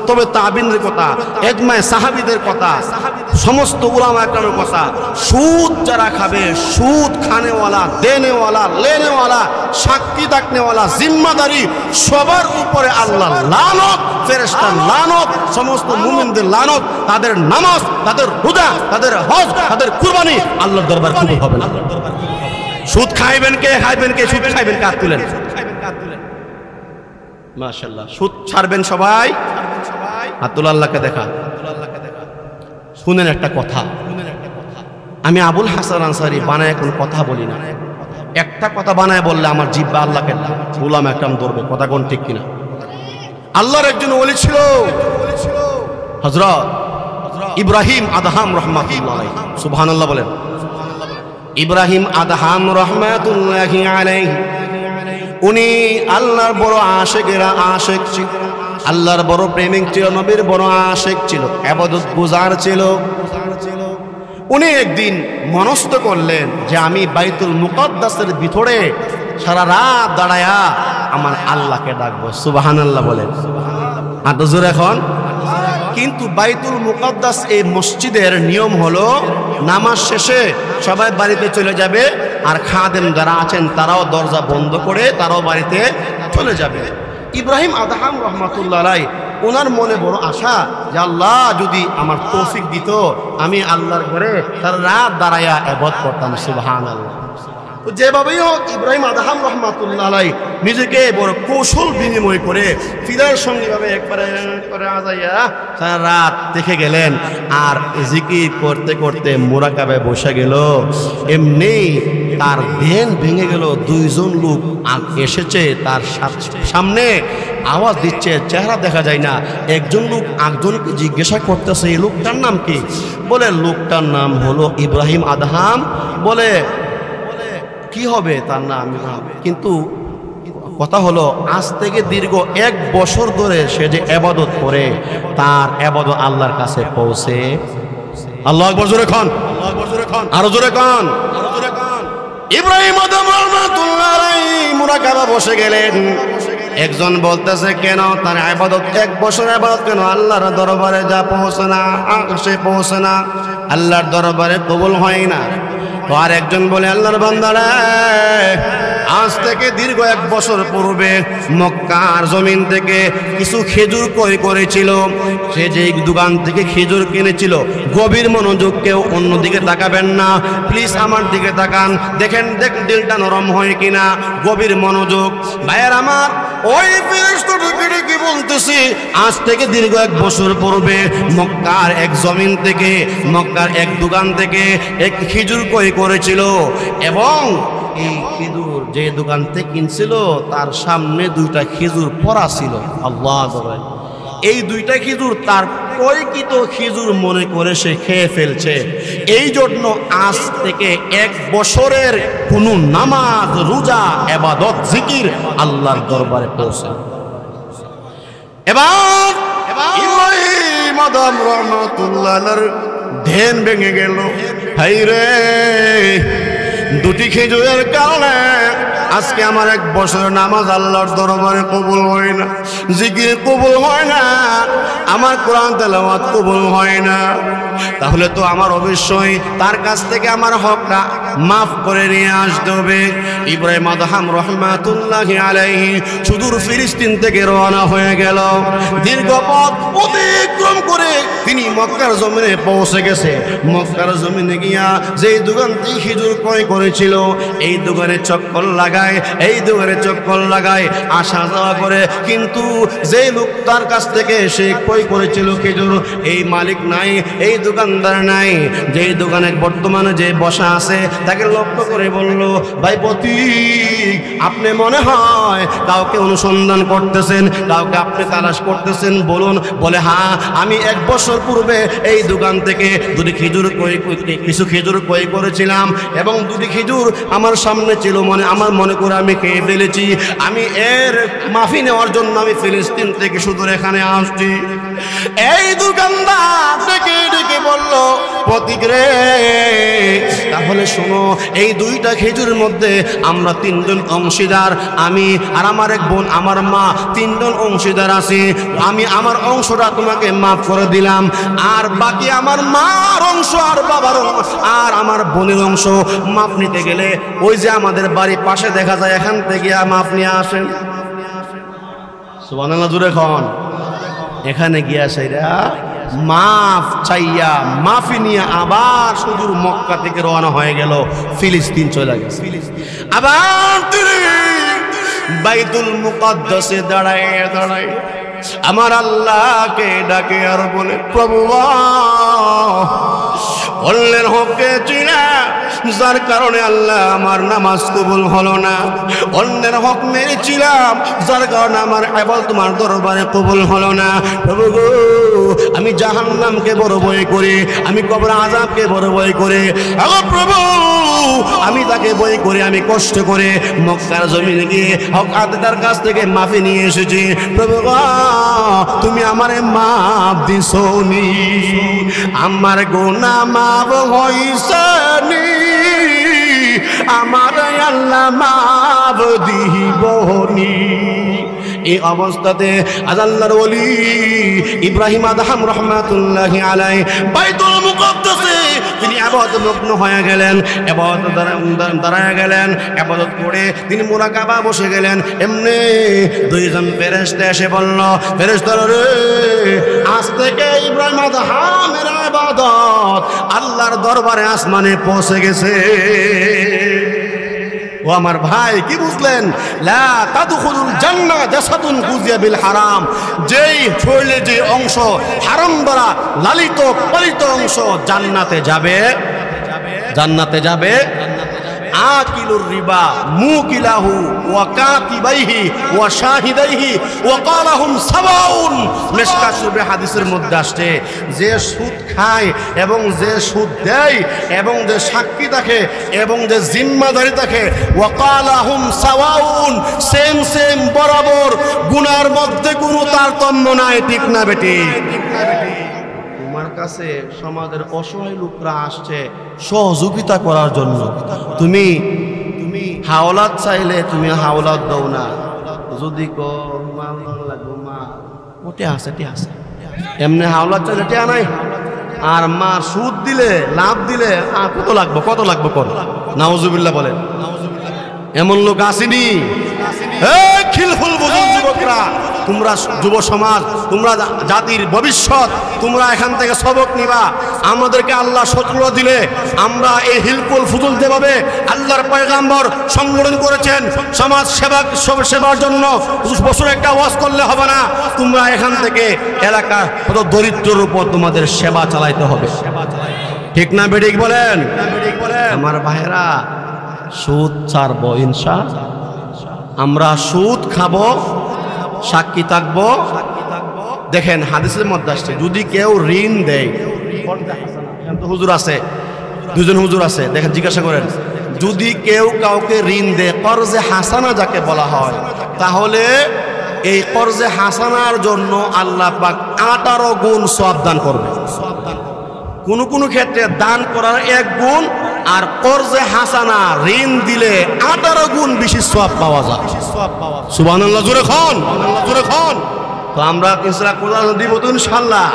[SPEAKER 1] তবে তাবিনদের কথা, ইজমায়ে সাহাবীদের কথা, সমস্ত উলামা একরামের কথা, সুদ যারা খাবে, সুদ খানেওয়ালা, দেনেওয়ালা, লেনেওয়ালা, সাক্ষী থাকনেওয়ালা, জিম্মাদারি, সবার উপরে আল্লাহ লানত, ফেরেশতার লানত, সমস্ত মুমিনদের লানত। তাদের নামাজ, তাদের রোজা, তাদের হজ, তাদের কুরবানি আল্লাহর দরবার কবুল হবে না। সুদ খাইবেন কে? খাইবেন কে? সুদ খাইবেন কে? হাত তুলেন। মাশাআল্লাহ। সুদ ছাড়বেন সবাই, হাত তুলে আল্লাহকে দেখা। শুনেন একটা কথা, আমি আবুল হাসান আনসারী বানায় কোন কথা বলি না। একটা কথা বানায় বললে আমার জিহ্বা আল্লাহকে উলামা একরাম ধরবে। কথা কোন ঠিক কিনা? আল্লাহর একজন ওলি ছিল, হযরত ইব্রাহিম আদহাম রাহমাতুল্লাহ আলাইহি। সুবহানাল্লাহ বলেন। ইব্রাহিম আদহাম রাহমাতুল্লাহি আলাইহি, উনি আল্লাহর বড় আশিকেরা আশিক ছিল, আল্লাহর বড় প্রেমিক ছিল, নবীর বড় আশিক ছিল, ইবাদত গুজার ছিল। উনি একদিন মনস্থ করলেন যে আমি বাইতুল মুকাদ্দাসের ভিতরে সারা রাত দাঁড়ায়া আমার আল্লাহকে ডাকবো। সুবহানাল্লাহ বলেন। আর হুজুর এখন কিন্তু বাইতুল মুকাদ্দাস এই মসজিদের নিয়ম হলো নামাজ শেষে সবাই বাড়িতে চলে যাবে, আর খাদেম যারা আছেন তারাও দরজা বন্ধ করে তারাও বাড়িতে চলে যাবে। ইব্রাহিম আদহাম রহমাতুল্লাহ আলাইহি, ওনার মনে বড় আশা যে আল্লাহ যদি আমার তৌফিক দিত, আমি আল্লাহর ঘরে তার রাত দাঁড়াইয়া ইবাদত করতাম। সুবহানাল্লাহ। তো যেভাবেই হোক ইব্রাহিম আদহাম রহমাতুল্লাহ আলাইহি নিজেকে বড় কৌশল বিনিময় করে ফিরার সঙ্গে ভাবে একবারে করে আজাইয়া সারা রাত দেখে গেলেন, আর জিকির করতে করতে মুরাকাবায় বসে গেল। এমনি তার ধ্যান ভেঙে গেল। দুইজন লোক এসেছে তার সামনে, আওয়াজ দিচ্ছে, চেহারা দেখা যায় না। একজন লোক একজনকে জিজ্ঞাসা করতেছে, এই লোকটার নাম কি? বলে লোকটার নাম হলো ইব্রাহিম আদহাম। বলে কি হবে তার নাম? কিন্তু কথা হলো আজ থেকে দীর্ঘ 1 বছর ধরে সে যে ইবাদত করে তার ইবাদত আল্লাহর কাছে পৌঁছে। আল্লাহু আকবার, জোরে খান, আরো জোরে খান। ইব্রাহিম আদম রাহমাতুল্লাহ আলাইহি মুরাকাবা বসে গেলেন। একজন বলতেছে কেন তার ইবাদত 1 বছর ইবাদত কেন আল্লাহর দরবারে যা পৌঁছে না, সে পৌঁছে না, আল্লাহর দরবারে কবুল হয় না। তো আর একজন বলে আল্লাহর বান্দারা আজ থেকে দীর্ঘ 1 বছর পূর্বে মক্কার জমিন থেকে কিছু খেজুর ক্রয় করেছিল। সে যে দোকান থেকে খেজুর কিনেছিল, গভীর মনোযোগ, কেউ অন্যদিকে তাকাবেন না প্লিজ, আমার দিকে তাকান, দেখেন দিলটা নরম হয় কিনা, গভীর মনোযোগ। ভাইয়ের আমার, ওই ফেরেশতাকে কি বলতেছি, আজ থেকে দীর্ঘ 1 বছর পূর্বে মক্কার এক জমিন থেকে, মক্কার এক দোকান থেকে এক খেজুর ক্রয় করেছিল এবং এই খেজুর যে দোকান থেকে কিনছিল তার সামনে 2টা খেজুর পড়া ছিল। আল্লাহ আকবার। এই 2টা খেজুর তার ক্রয়কৃত খেজুর মনে করে সে খেয়ে ফেলছে। এই জন্য আজ থেকে 1 বছরের কোনো নামাজ, রোজা, ইবাদত, জিকির আল্লাহর দরবারে পৌঁছে। এবার ইব্রাহিম আদম রাহমাতুল্লাহ আলাইহির ধ্যান ভেঙে গেল। হাই রে, 2টি খেজুরের কারণে আজকে আমার 1 বছরের নামাজ আল্লাহর দরবারে কবুল হয় না, জিকির কবুল হয় না, আমার কোরআন তেলাওয়াত কবুল হয় না। তাহলে তো আমার অবশ্যই তার কাছ থেকে আমার হকটা মাফ করে নিয়ে আসতে হবে। ইব্রাহিম আদম রাহমাতুল্লাহি আলাইহি সুদূর ফিলিস্তিন থেকে রওনা হয়ে গেল। দীর্ঘ পথ অতিক্রম করে তিনি মক্কার জমিনে পৌঁছে গেছে। মক্কার জমিনে গিয়া যেই দোকান থেকে খেজুর ক্রয় করেছিল এই দোকানে চক্কর লাগায়, এই দোকানে চক্কর লাগায়, আসা যাওয়া করে, কিন্তু যেই লোক তার কাছ থেকে সে ক্রয় করেছিল খেজুর, এই মালিক নাই, এই দোকানদার নাই। যেই দোকানে বর্তমানে যে বসা আছে তাকে লক্ষ্য করে বলল, ভাই প্রতীক, আপনি মনে হয় কাউকে অনুসন্ধান করতেছেন, কাউকে আপনি তালাশ করতেছেন, বলুন। বলে হ্যাঁ, আমি 1 বছর পূর্বে এই দোকান থেকে 2টি খেজুর কিছু খেজুর ক্রয় করেছিলাম এবং 2টি খেজুর আমার সামনে ছিল, আমার মনে করে আমি খেয়ে ফেলেছি। আমি এর মাফি নেওয়ার জন্য আমি ফিলিস্তিন থেকে সুদূর এখানে আসছি। এই দোকানদার ডেকে ডেকে বলল, প্রতীক রে, তাহলে শোনো, এই 2টা খেজুরের মধ্যে আমরা 3 জন অংশীদার, আমি আর আমার এক বোন, আমার মা, 3 জন অংশীদার আছি। আমি আমার অংশটা তোমাকে মাফ করে দিলাম, আর বাকি আমার মার অংশ আর বাবার অংশ আর আমার বোনের অংশ মাফ নিতে গেলে ওই যে আমাদের বাড়ির পাশে দেখা যায়, এখান থেকে মাফ নিয়ে আসেন। সুবহানাল্লাহ, জোরে খান। এখানে গিয়া সেরা মাফ চাইয়া মাফি নিয়ে আবার সুদূর মক্কা থেকে রওনা হয়ে গেল, ফিলিস্তিন চলে গেছে। আবার তিনি বাইতুল মুকাদ্দাসে দাঁড়ায় দাঁড়ায় আমার আল্লাহকে ডাকে আর বলে, প্রভু অন্যের হককে চিনা, যার কারণে আল্লাহ আমার নামাজ কবুল হলো না, অন্যের হক মেরেছিলাম, যার কারণে আমার ইবাদত তোমার দরবারে কবুল হলো না। প্রভু গো, আমি জাহান্নামকে বড় ভয় করি, আমি কবর আযাবকে বড় ভয় করি। আগো প্রভু, আমি তাকে ভয় করে, আমি কষ্ট করে মক্কার জমিনে গিয়ে হক আদাতার কাছ থেকে মাফি নিয়ে এসেছি। প্রভু গো, তুমি আমারে মাফ দিছোনি, আমার গুনাহ মাফ হইছে নি, আমার আল্লাহ মাফ দিবনি। এই অবস্থাতে আল্লাহর ওলি ইব্রাহিম আদম রাহমাতুল্লাহি আলাইহি বাইতুল মুকাদ্দাসে তিনি ইবাদত মগ্ন হয়ে গেলেন, ইবাদত দাঁড়ায় গেলেন, ইবাদত করে তিনি মুরাকাবা বসে গেলেন। এমনি 2 জন ফেরেশতা এসে বলল, ফেরেশতারা রে, আজ থেকে ইব্রাহিম আদমের ইবাদত আল্লাহর দরবারে আসমানে পৌঁছে গেছে। ও আমার ভাই, কি বুঝলেন? লা তাদখুলুল জান্নাহ জাসাদুন গুজিয়া বিল হারাম। যেই শরীরে যে অংশ হারাম দ্বারা লালিত পালিত অংশ জান্নাতে যাবে, জান্নাতে যাবে। আকিলুর রিবা মুকিলাহু ওয়া কাতিবাইহি ওয়া শাহিদাইহি ওয়া ক্বালাহুম সাওয়াউন। মিশকাত শরীফে হাদিসের মধ্যে আসছে, যে সুদ খায় এবং যে সুদ দেয় এবং যে সাক্ষী থাকে এবং যে জিম্মাদারি থাকে, ওয়া ক্বালাহুম সাওয়াউন, সেম সেম বরাবর, গুনার মধ্যে কোনো তারতম্য নাই। ঠিক না বেটি? তোমার কাছে সমাজের অসহায় লোকরা আসছে সহযোগিতা করার জন্য, তুমি হাওলাত চাইলে তুমি হাওলাত দাও না। যদি মাল লাগবে মা ওটে আছে এমনি হাওলাত চাইলে টিয়া নাই, আর মা সুদ দিলে লাভ দিলে কত লাগবে কর। নাউজুবিল্লাহ বলেন। এমন লোক আসেনি? খিলফুল বুজুল যুবকরা, তোমরা যুব সমাজ, তোমরা জাতির ভবিষ্যৎ, তোমরা এখান থেকে সবক নিবা। আমাদেরকে আল্লাহ শত্রুরা দিলে আমরা এই হিলফুল ফুজুল যেভাবে আল্লাহর পয়গাম্বর সংগঠন করেছেন সমাজ সেবার জন্য, বছর একটা ওয়াজ করলে হবে না। তোমরা এখান থেকে এলাকার কত দরিদ্রের উপর তোমাদের সেবা চালাইতে হবে। ঠিক না বেঠিক বলেন? আমার ভাইরা, সুদ ছাড়বো ইনশাআল্লাহ। আমরা সুদ খাবো, সাক্ষী থাকবো। দেখেন হাদিসের মধ্যে আসছে, যদি কেউ ঋণ দেয়, হুজুর আছে, দুজন হুজুর আছে, দেখেন জিজ্ঞাসা করেন, যদি কেউ কাউকে ঋণ দেয়, কর্জে হাসানা যাকে বলা হয়, তাহলে এই কর্জে হাসানার জন্য আল্লাহ পাক 18 গুণ সওয়াব দান করবে। কোন ক্ষেত্রে দান করার 1 গুণ, আর কর্জে হাসানা ঋণ দিলে 18 গুণ বেশি সওয়াব পাওয়া যায়। সুবহানাল্লাহ, জোরে খন। তো আমরা ইনশাআল্লাহ কোরআন দিব তো ইনশাআল্লাহ,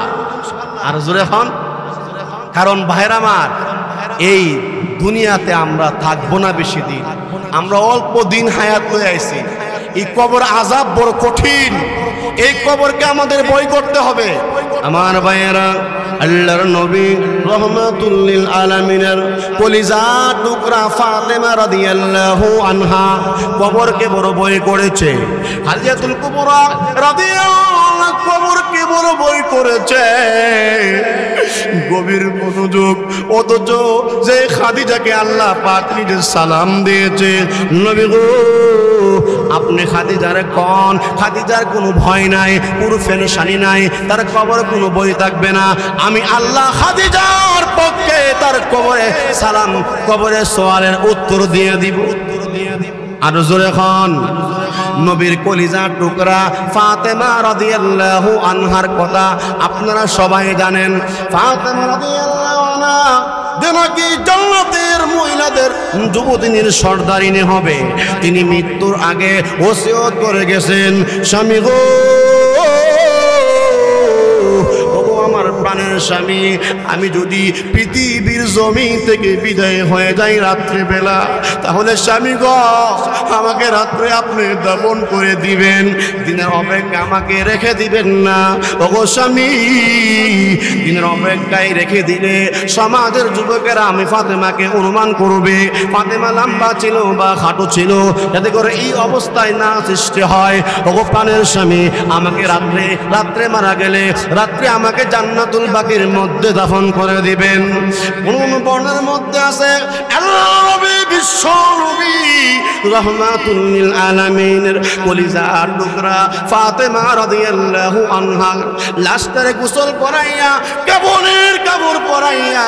[SPEAKER 1] আর জোরে খন। কারণ ভাইরা আমার, এই দুনিয়াতে আমরা থাকবো না বেশি দিন, আমরা অল্প দিন হায়াত হয়ে আইছি। এই কবর আযাব বড় কঠিন, এই কবরকে আমাদের বই করতে হবে। আমার ভাইয়েরা, আল্লাহর নবী রহমাতুল লিল আলামিনের কলিজা টুকরা ফাতেমা রাদিয়াল্লাহু আনহা কবরকে বড় বই করেছে। হাজিয়াতুল কুবরা রাদিয়াল্লাহু কবরকে বড় বই করেছে। গভীর মনোযোগ। অথচ যে খাদিজাকে আল্লাহ পাক নিজে সালাম দিয়েছে, নবী গো আপনি খাদিজারে কোন, খাদিজার কোনো ভয় নাই, কোনো ফেরেশানি নাই, তার কবরে কোনো বই থাকবে না। আমি আল্লাহ খাদিজার পক্ষে তার কবরে সালাম, কবরে সওয়ালের উত্তর দিয়ে দিব। আর জোরে খন। নবীর কলিজার টুকরা ফাতেমা রাদিয়াল্লাহু আনহার কথা আপনারা সবাই জানেন। ফাতেমা রাদিয়াল্লাহু আনহা নাকি জান্নাতের মহিলাদের যুবতীর সর্দারিনী হবে। তিনি মৃত্যুর আগে ওসিয়ত করে গেছেন, স্বামী গো, আমার প্রাণের স্বামী, আমি যদি পৃথিবীর জমিন থেকে বিদায় হয়ে যাই রাত্রিবেলা, তাহলে স্বামী গো আমাকে রাত্রে আপনি দাফন করে দিবেন, দিনের অপেক্ষা আমাকে রেখে দিবেন না। ওগো স্বামী, দিনের অপেক্ষায় রেখে দিলে সমাজের যুবকেরা আমি ফাতেমাকে অনুমান করবে ফাতেমা লম্বা ছিল বা খাটো ছিল, যাতে করে এই অবস্থায় না সৃষ্টি হয়। ওগো প্রাণের স্বামী, আমাকে রাত্রে মারা গেলে রাত্রে আমাকে জান্নাতুল বাকির মধ্যে দাফন করে দিবেন। কোন বর্ণের মধ্যে আছে আল্লাহর নবী বিশ্ব নবী রাহমাতুল লিল আলামিনের কলিজার টুকরা ফাতেমা রাদিয়াল্লাহু আনহা লাশটারে গোসল করাইয়া, কাফনের কাপড় পরাইয়া,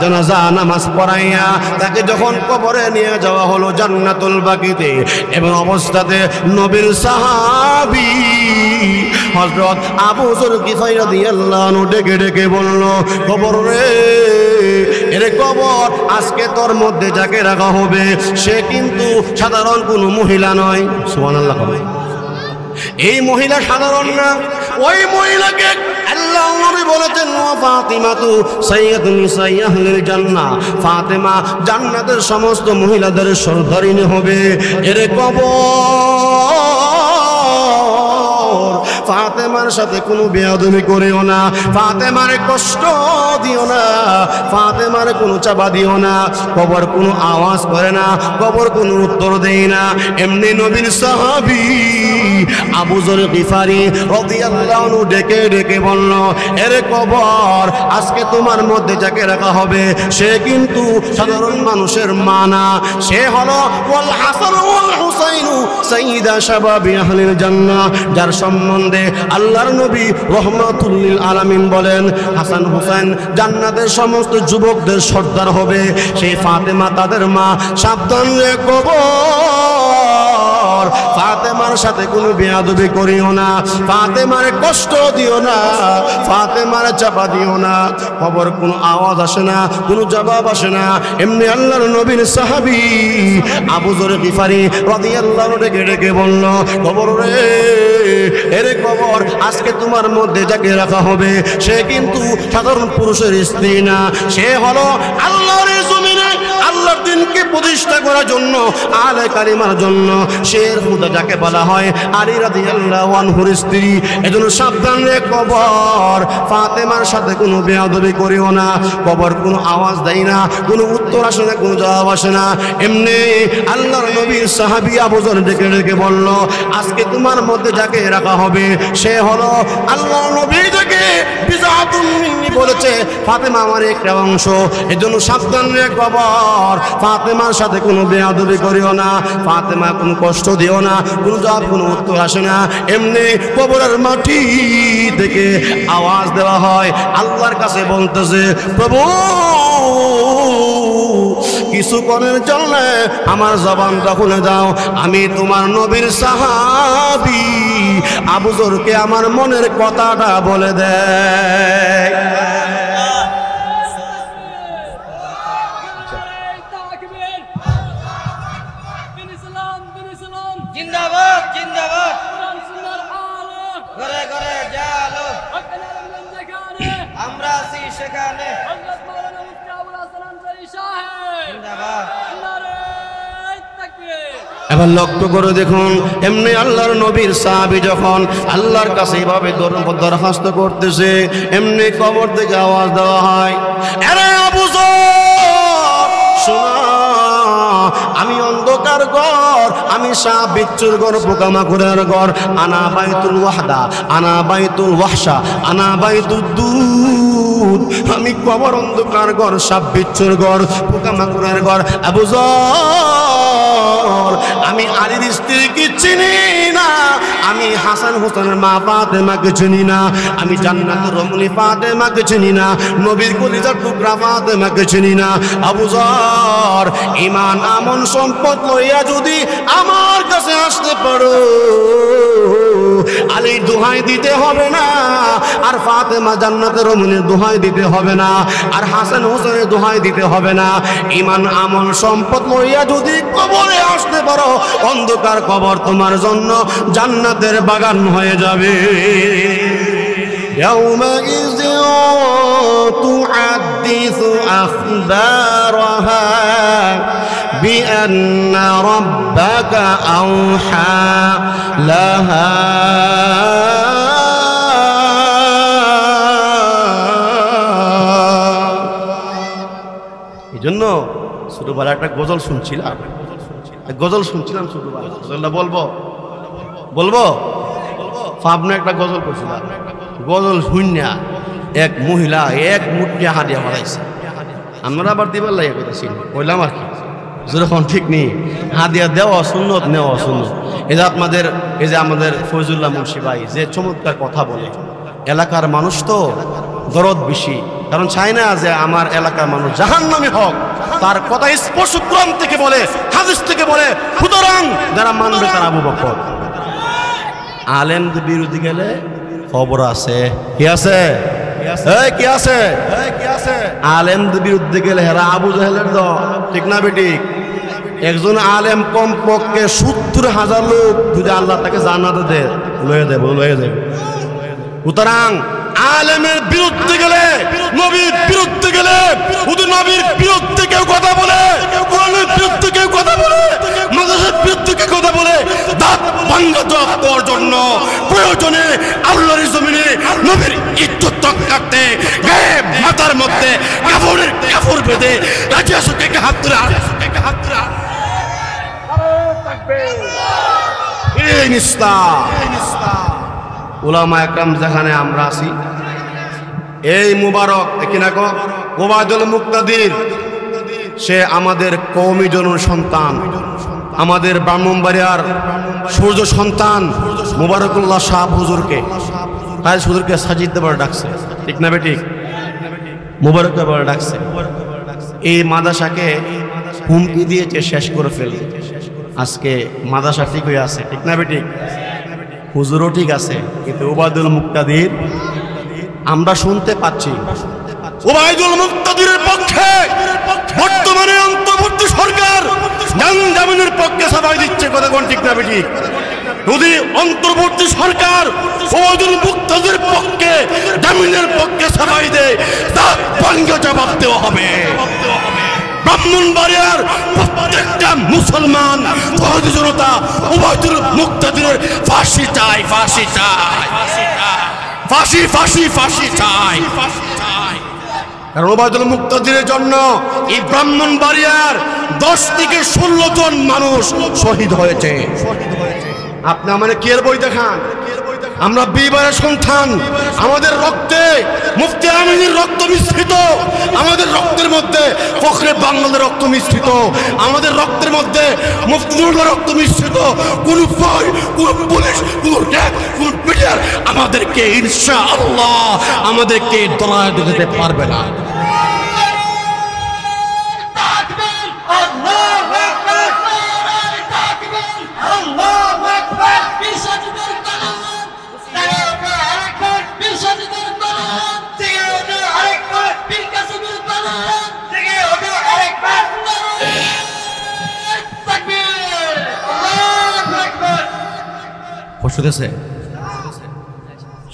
[SPEAKER 1] জানাজা নামাজ পড়াইয়া তাকে যখন কবরে নিয়ে যাওয়া হলো জান্নাতুল বাকিতে, এবং অবস্থাতে নবীর সাহাবী হযরত আবু যর গিফারি রাদিয়াল্লাহু আনহু ডেকে ডেকে বলল, কবর রে, এরে কবর, আজকে তোর মধ্যে যাকে রাখা হবে সে কিন্তু সাধারণ কোনো মহিলা নয়। সুবহানাল্লাহ। এই মহিলা সাধারণ না, ওই মহিলাকে আল্লাহর নবী বলেছেন ওয়া ফাতিমাতু সাইয়্যিদু নিসাই আহলিল জান্নাহ, ফাতেমা জান্নাতের সমস্ত মহিলাদের সর্দারিনী হবে। এরে কবর, ফাতেমার সাথে কোনো বেয়াদবি করিও না, ফাতেমার কষ্ট দিও না, ফাতেমার কোনো চাপা দিও না। কবর কোনো আওয়াজ করে না, কবর কোনো উত্তর দেয় না। এমনি নবীর সাহাবী আবু যর গিফারি রাদিয়াল্লাহু আনহু ডেকে ডেকে বলল, এরে কবর, আজকে তোমার মধ্যে যাকে রাখা হবে সে কিন্তু সাধারণ মানুষের মা না, সে হলো ওয়াল হাসান ওয়াল হুসাইন সাইয়্যিদা শাবাবি আহলিল জান্নাহ, যার সম্বন্ধে আল্লাহর নবী রাহমাতুল লিল আলামিন বলেন হাসান হুসাইন জান্নাতের সমস্ত যুবকদের সর্দার হবে। সেই ফাতেমা তাদের মা। সাবধান রে কবর, ফাতেমার সাথে কোনো বেয়াদবি করিও না, ফাতেমার কষ্ট দিও না, ফাতেমার চাপা দিও না। কবর কোনো আওয়াজ আসে না, কোনো জবাব আসে না। এমনি আল্লাহর নবীর সাহাবী আবু যর গিফারি রাদিয়াল্লাহু আনহু ডেকে ডেকে বলল, কবর রে, এরে কবর, আজকে তোমার মধ্যে যাকে রাখা হবে সে কিন্তু সাধারণ পুরুষের স্ত্রী না, সে হলো আল্লাহর জমিনে আল্লাহর দিনকে প্রতিষ্ঠা করার জন্য, আলে কারিমার জন্য শের খুদা যাকে বলা হয় আলী রাদিয়াল্লাহু আনহুর স্ত্রী। এজন্য সাবধান রে কবর, ফাতেমার সাথে কোনো বেয়াদবি করিও না। কবর কোনো আওয়াজ দেয় না, কোনো উত্তর আসে না, কোনো জবাব আসে না। এমনি আল্লাহর নবীর সাহাবী আবু যর ডেকে ডেকে বলল, আজকে তোমার মধ্যে যাকে রাখা হবে সে হলো আল্লাহর নবী যাকে বিজাতুন মিন্নি বলেছে ফাতেমা আমার একটা অংশ। এজন্য সাবধান রে কবর, ফাতেমার সাথে কোনো বেয়াদবি করিও না, ফাতেমা কোনো কষ্ট দিও না, কোনো জবাব কোনো উত্তর আসে না। এমনি কবরের মাটি থেকে আওয়াজ দেওয়া হয়, আল্লাহর কাছে বলতেছে, প্রভু কিছুক্ষণের জন্য আমার জবানটা খুলে দাও, আমি তোমার নবীর সাহাবী আবু যরকে আমার মনের কথাটা বলে দেয়।
[SPEAKER 2] জিন্দাবাদ জিন্দাবাদ, ঘরে ঘরে জালো, আমরা আছি সেখানে।
[SPEAKER 1] এবার লক্ষ্য করে দেখুন, এমনি আল্লাহর নবীর সাহাবী যখন আল্লাহর কাছে এভাবে দরখাস্ত করতেছে, এমনি কবর থেকে আওয়াজ দেওয়া হয়, আরে আবু যর শোনা, আমি অন্ধকার ঘর, আমি সাপ বিচ্ছুর ঘর, পোকামাকড়ের ঘর, আনা বাইতুল ওয়াহদা, আনা বাইতুল ওয়াহশা, আনা বাইতুদ দুদ, আমি কবর অন্ধকার ঘর, সাপ বিচ্ছুর ঘর, পোকামাকড়ের ঘর। আবু যর, আমি আলীর স্ত্রীকে চিনি না, আমি হাসান হোসেনের মা ফাতেমাকে চিনি না, আমি জান্নাতের রমণী ফাতেমাকে চিনি না, নবীর কলিজার টুকরা ফাতেমাকে চিনি না। আবু যর, ঈমান আমল সম্পদ লইয়া যদি আমার কাছে আসতে পারো, আলীর দোহাই দিতে হবে না, আর ফাতেমা জান্নাতের রমণীর দোহাই দিতে হবে না, আর হাসান হোসেনের দোহাই দিতে হবে না। ঈমান আমল সম্পদ লইয়া যদি কবরে আসতে পারো, অন্ধকার কবর তোমার জন্য জান্নাতের বাগান হয়ে যাবে। يومئذ تحدث أخبارها بأن ربك أوحى لها এজন্য ছোটবেলা একটা গজল শুনছিলাম, ছোটবেলা বলবো পাবনা একটা গজল করছিলাম। গজল শুনিয়া এক মহিলা এক মুঠিয়া হাদিয়া বাড়াইছে, আমরা আবার দিবার লাগে কইতাছি, কইলাম আর কি যেরকম ঠিক নেই, হাদিয়া দেওয়া সুন্নত, নেওয়া সুন্নত। এই যে আমাদের ফয়জুল্লাহ মুন্সি ভাই যে চমৎকার কথা বলে, এলাকার মানুষ তো দরদ বেশি, কারণ চায় না যে আমার এলাকার মানুষ জাহান্নামী হোক, তার কথা স্পষ্ট কোরআন থেকে বলে, হাদিস থেকে বলে। সুতরাং যারা মানবে তারা আবু বকর। আলেমদের বিরোধী গেলে খবর আছে, কি আছে, কি আছে, আলেমদের বিরুদ্ধে গেলে হেরা আবু জাহেলের দল, ঠিক না বেঠিক? একজন আলেম কমপক্ষে 70,000 লোক যদি আল্লাহ তাকে জান্নাতে দেয়, লয়ে দেবে। সুতরাং আলেমের বিরুদ্ধে গেলে, নবীর বিরুদ্ধে গেলে, নবীর বিরুদ্ধে কেউ কথা বলে, কোরআনের বিরুদ্ধে কেউ কথা বলে, মাদ্রাসার বিরুদ্ধে কেউ কথা বলে, দাঁত ভাঙা দেওয়ার জন্য প্রয়োজনে ইজ্জত রক্ষার্থে গায়ে মাথার মধ্যে কাপড়ের কাপড় বেঁধে রাজি আসো কে হাত তুলে উলামা একরাম যেখানে আমরা আছি এই মুবারক কিনা কো ওবায়দুল মুক্তাদির সে আমাদের কওমি জনর সন্তান, আমাদের ব্রাহ্মণবাড়িয়ার সূর্য সন্তান মুবারকুল্লাহ সাহেব হুজুরকে তাই হুজুরকে সাজিদ দেবার ডাকছে, ঠিক না বেঠিক? মুবারক দেবার ডাকছে। এই মাদ্রাসাকে হুমকি দিয়েছে শেষ করে ফেলবে। আজকে মাদ্রাসা ঠিক হয়ে আছে, ঠিক না বেঠিক? হুজুরও ঠিক আছে, কিন্তু ওবায়দুল মুক্তাদির আমরা শুনতে পাচ্ছি ওবায়দুল মুক্তাদিরের পক্ষে বর্তমানে অন্তর্বর্তী সরকার জামিনের পক্ষে সবাই দিচ্ছে, কথা কোন ঠিক না বেঠিক? যদি অন্তর্বর্তী সরকার ওবায়দুল মুক্তাদিরের পক্ষে জামিনের পক্ষে সবাই দেয় তার ভঙ্গ জবাব দেওয়া হবে। ব্রাহ্মণবাড়িয়ার প্রত্যেকটা মুসলমান তৌহিদি জনতা ওবায়দুল মুক্তাদিরের ফাঁসি চাই, ফাঁসি চাই, ফাঁসি ফাঁসি ফাঁসি চাই। কারণ ওবায়দুল মুক্তাদিরের জন্য এই ব্রাহ্মণবাড়িয়ার 10 থেকে 16 জন মানুষ শহীদ হয়েছে। আপনি আমাদের কের বই দেখান, আমরা বিবাহের সন্তান, আমাদের রক্তে মুফতি আমিনের রক্ত মিশ্রিত, আমাদের রক্তের মধ্যে ফখরে বাংলার রক্ত মিশ্রিত, আমাদের রক্তের মধ্যে মুফতির রক্ত মিশ্রিত। কোন ভয়, কোন পুলিশ, কোন ট্যাগ, কোন পিটিআর আমাদেরকে ইনশাআল্লাহ আমাদেরকে দলায় দিতে পারবে না।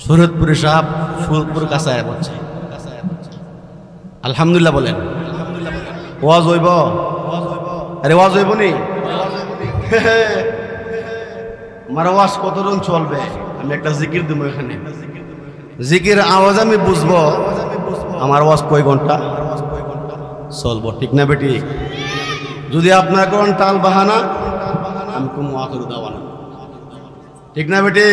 [SPEAKER 1] শরীয়তপুরে সাহেব সুরপুর কাছায় বলছে আলহামদুলিল্লাহ বলেন। ওয়াজ হইব, আরে ওয়াজ হইব নি? আমার ওয়াজ কতজন চলবে? আমি একটা জিকির দেবো এখানে, জিকির আওয়াজ আমি বুঝবো আমার ওয়াজ কয় ঘন্টা চলবো, ঠিক না বেটি? যদি আপনার কোন টাল বাহানা আমি কোন ওয়াজ দেওয়া না, ঠিক না বেটি?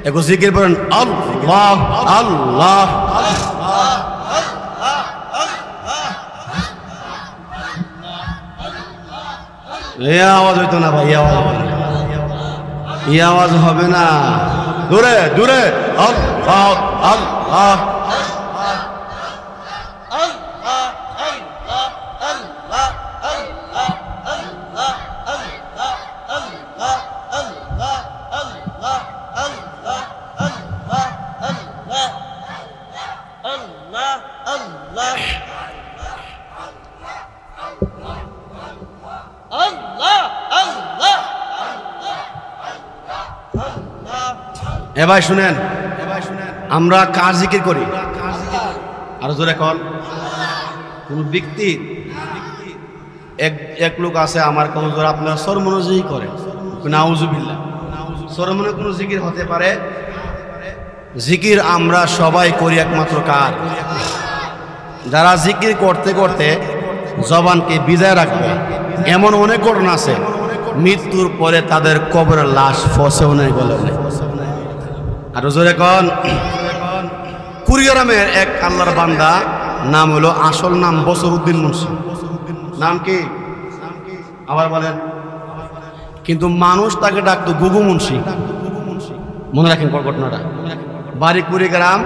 [SPEAKER 1] একটু জিকির করেন আল্লাহ আল্লাহ। এই আওয়াজ হইতো না ভাই, এই আওয়াজ হবে না, দূরে দূরে আল্লাহ আল্লাহ। এ ভাই শুনেন, আমরা কার জিকির করি? আর জোরে কন। কোন ব্যক্তি এক লোক আছে আমার কোন জোরে আপনারা সরমনোজি করে, নাউজুবিল্লাহ, সরমনে কোন জিকির হতে পারে? জিকির আমরা সবাই করি একমাত্র কার? যারা জিকির করতে করতে জবানকে বিজায় রাখবে। এমন অনেক ঘটনা আছে মৃত্যুর পরে তাদের কবরের লাশ ফসেও নেই, গলে নেই। আর জোরে কন। কুড়িগ্রামের এক আল্লাহর বান্দা, নাম হলো, আসল নাম বসরউদ্দিন মুন্সি। নাম কি? আবার বলেন। কিন্তু মানুষ তাকে ডাকতো গুগু মুন্সি। মনে রাখেন ঘটনাটা। বাড়ি কুড়িগ্রাম,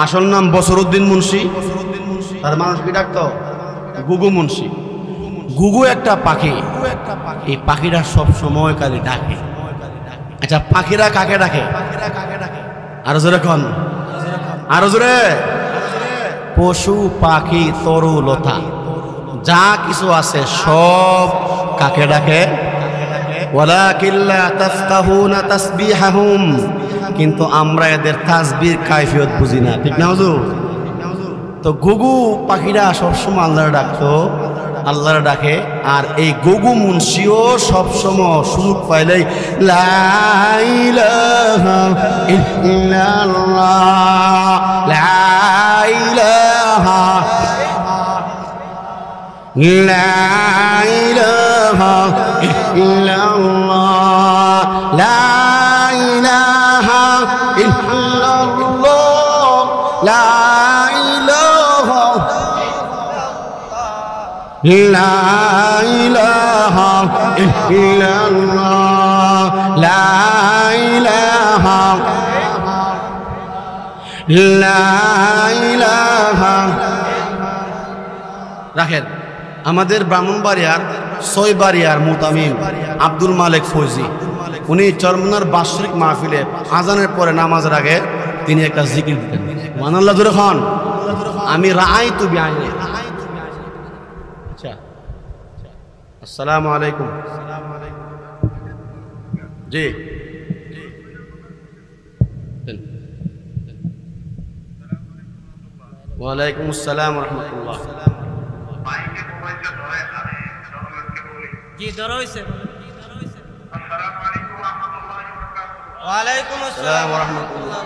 [SPEAKER 1] আসল নাম বসরউদ্দিন মুন্সি, তার মানুষ কি ডাকতো? গুগু মুন্সি। গুগু একটা পাখি, এই পাখিটা সব সময় কালে ডাকে। আচ্ছা, পাখিরা কাকে ডাকে? আরো জোরে কন, আরো জোরে। পশু পাখি তরুলতা যা কিছু আছে সব কাকে ডাকে? ওয়ালাকিল্লা তাফকাহুনা তাসবিহাহুম, কিন্তু আমরা এদের তাসবির কাইফিয়ত বুঝি না, ঠিক না হুজুর? তো গুগু পাখিরা সবসময় আল্লাহর ডাকতো, আল্লাহর ডাকে। আর এই গগু মুন্সিও সবসময় সুযোগ পাইলেই লা ইলাহা ইল্লাল্লাহ, লা ইলাহা, লা ইলাহা ইল্লাল্লাহ, লা ইলাহা ইল্লাল্লাহ, লা ইলাহা, লা ইলাহা ইল্লাল্লাহ, লা ইলাহা, লা ইলাহা। রাখেন, আমাদের ব্রাহ্মণবাড়িয়ার ছয়বাড়িয়ার মুতামিম আব্দুল মালিক ফৌজি, উনি চরমনার বাৎসরিক মাহফিলে আজানের পরে নামাজের আগে তিনি একটা জিকির দিতেন, সুবহানাল্লাহ জোরে খান। আমি রাআইতু বিআইনি। আচ্ছা, আসসালামু আলাইকুম। জি, ওয়ালাইকুম আসসালাম ওয়া রাহমাতুল্লাহ।
[SPEAKER 2] জি ধরা হইছে। ওয়ালাইকুম আসসালাম ওয়া রাহমাতুল্লাহ।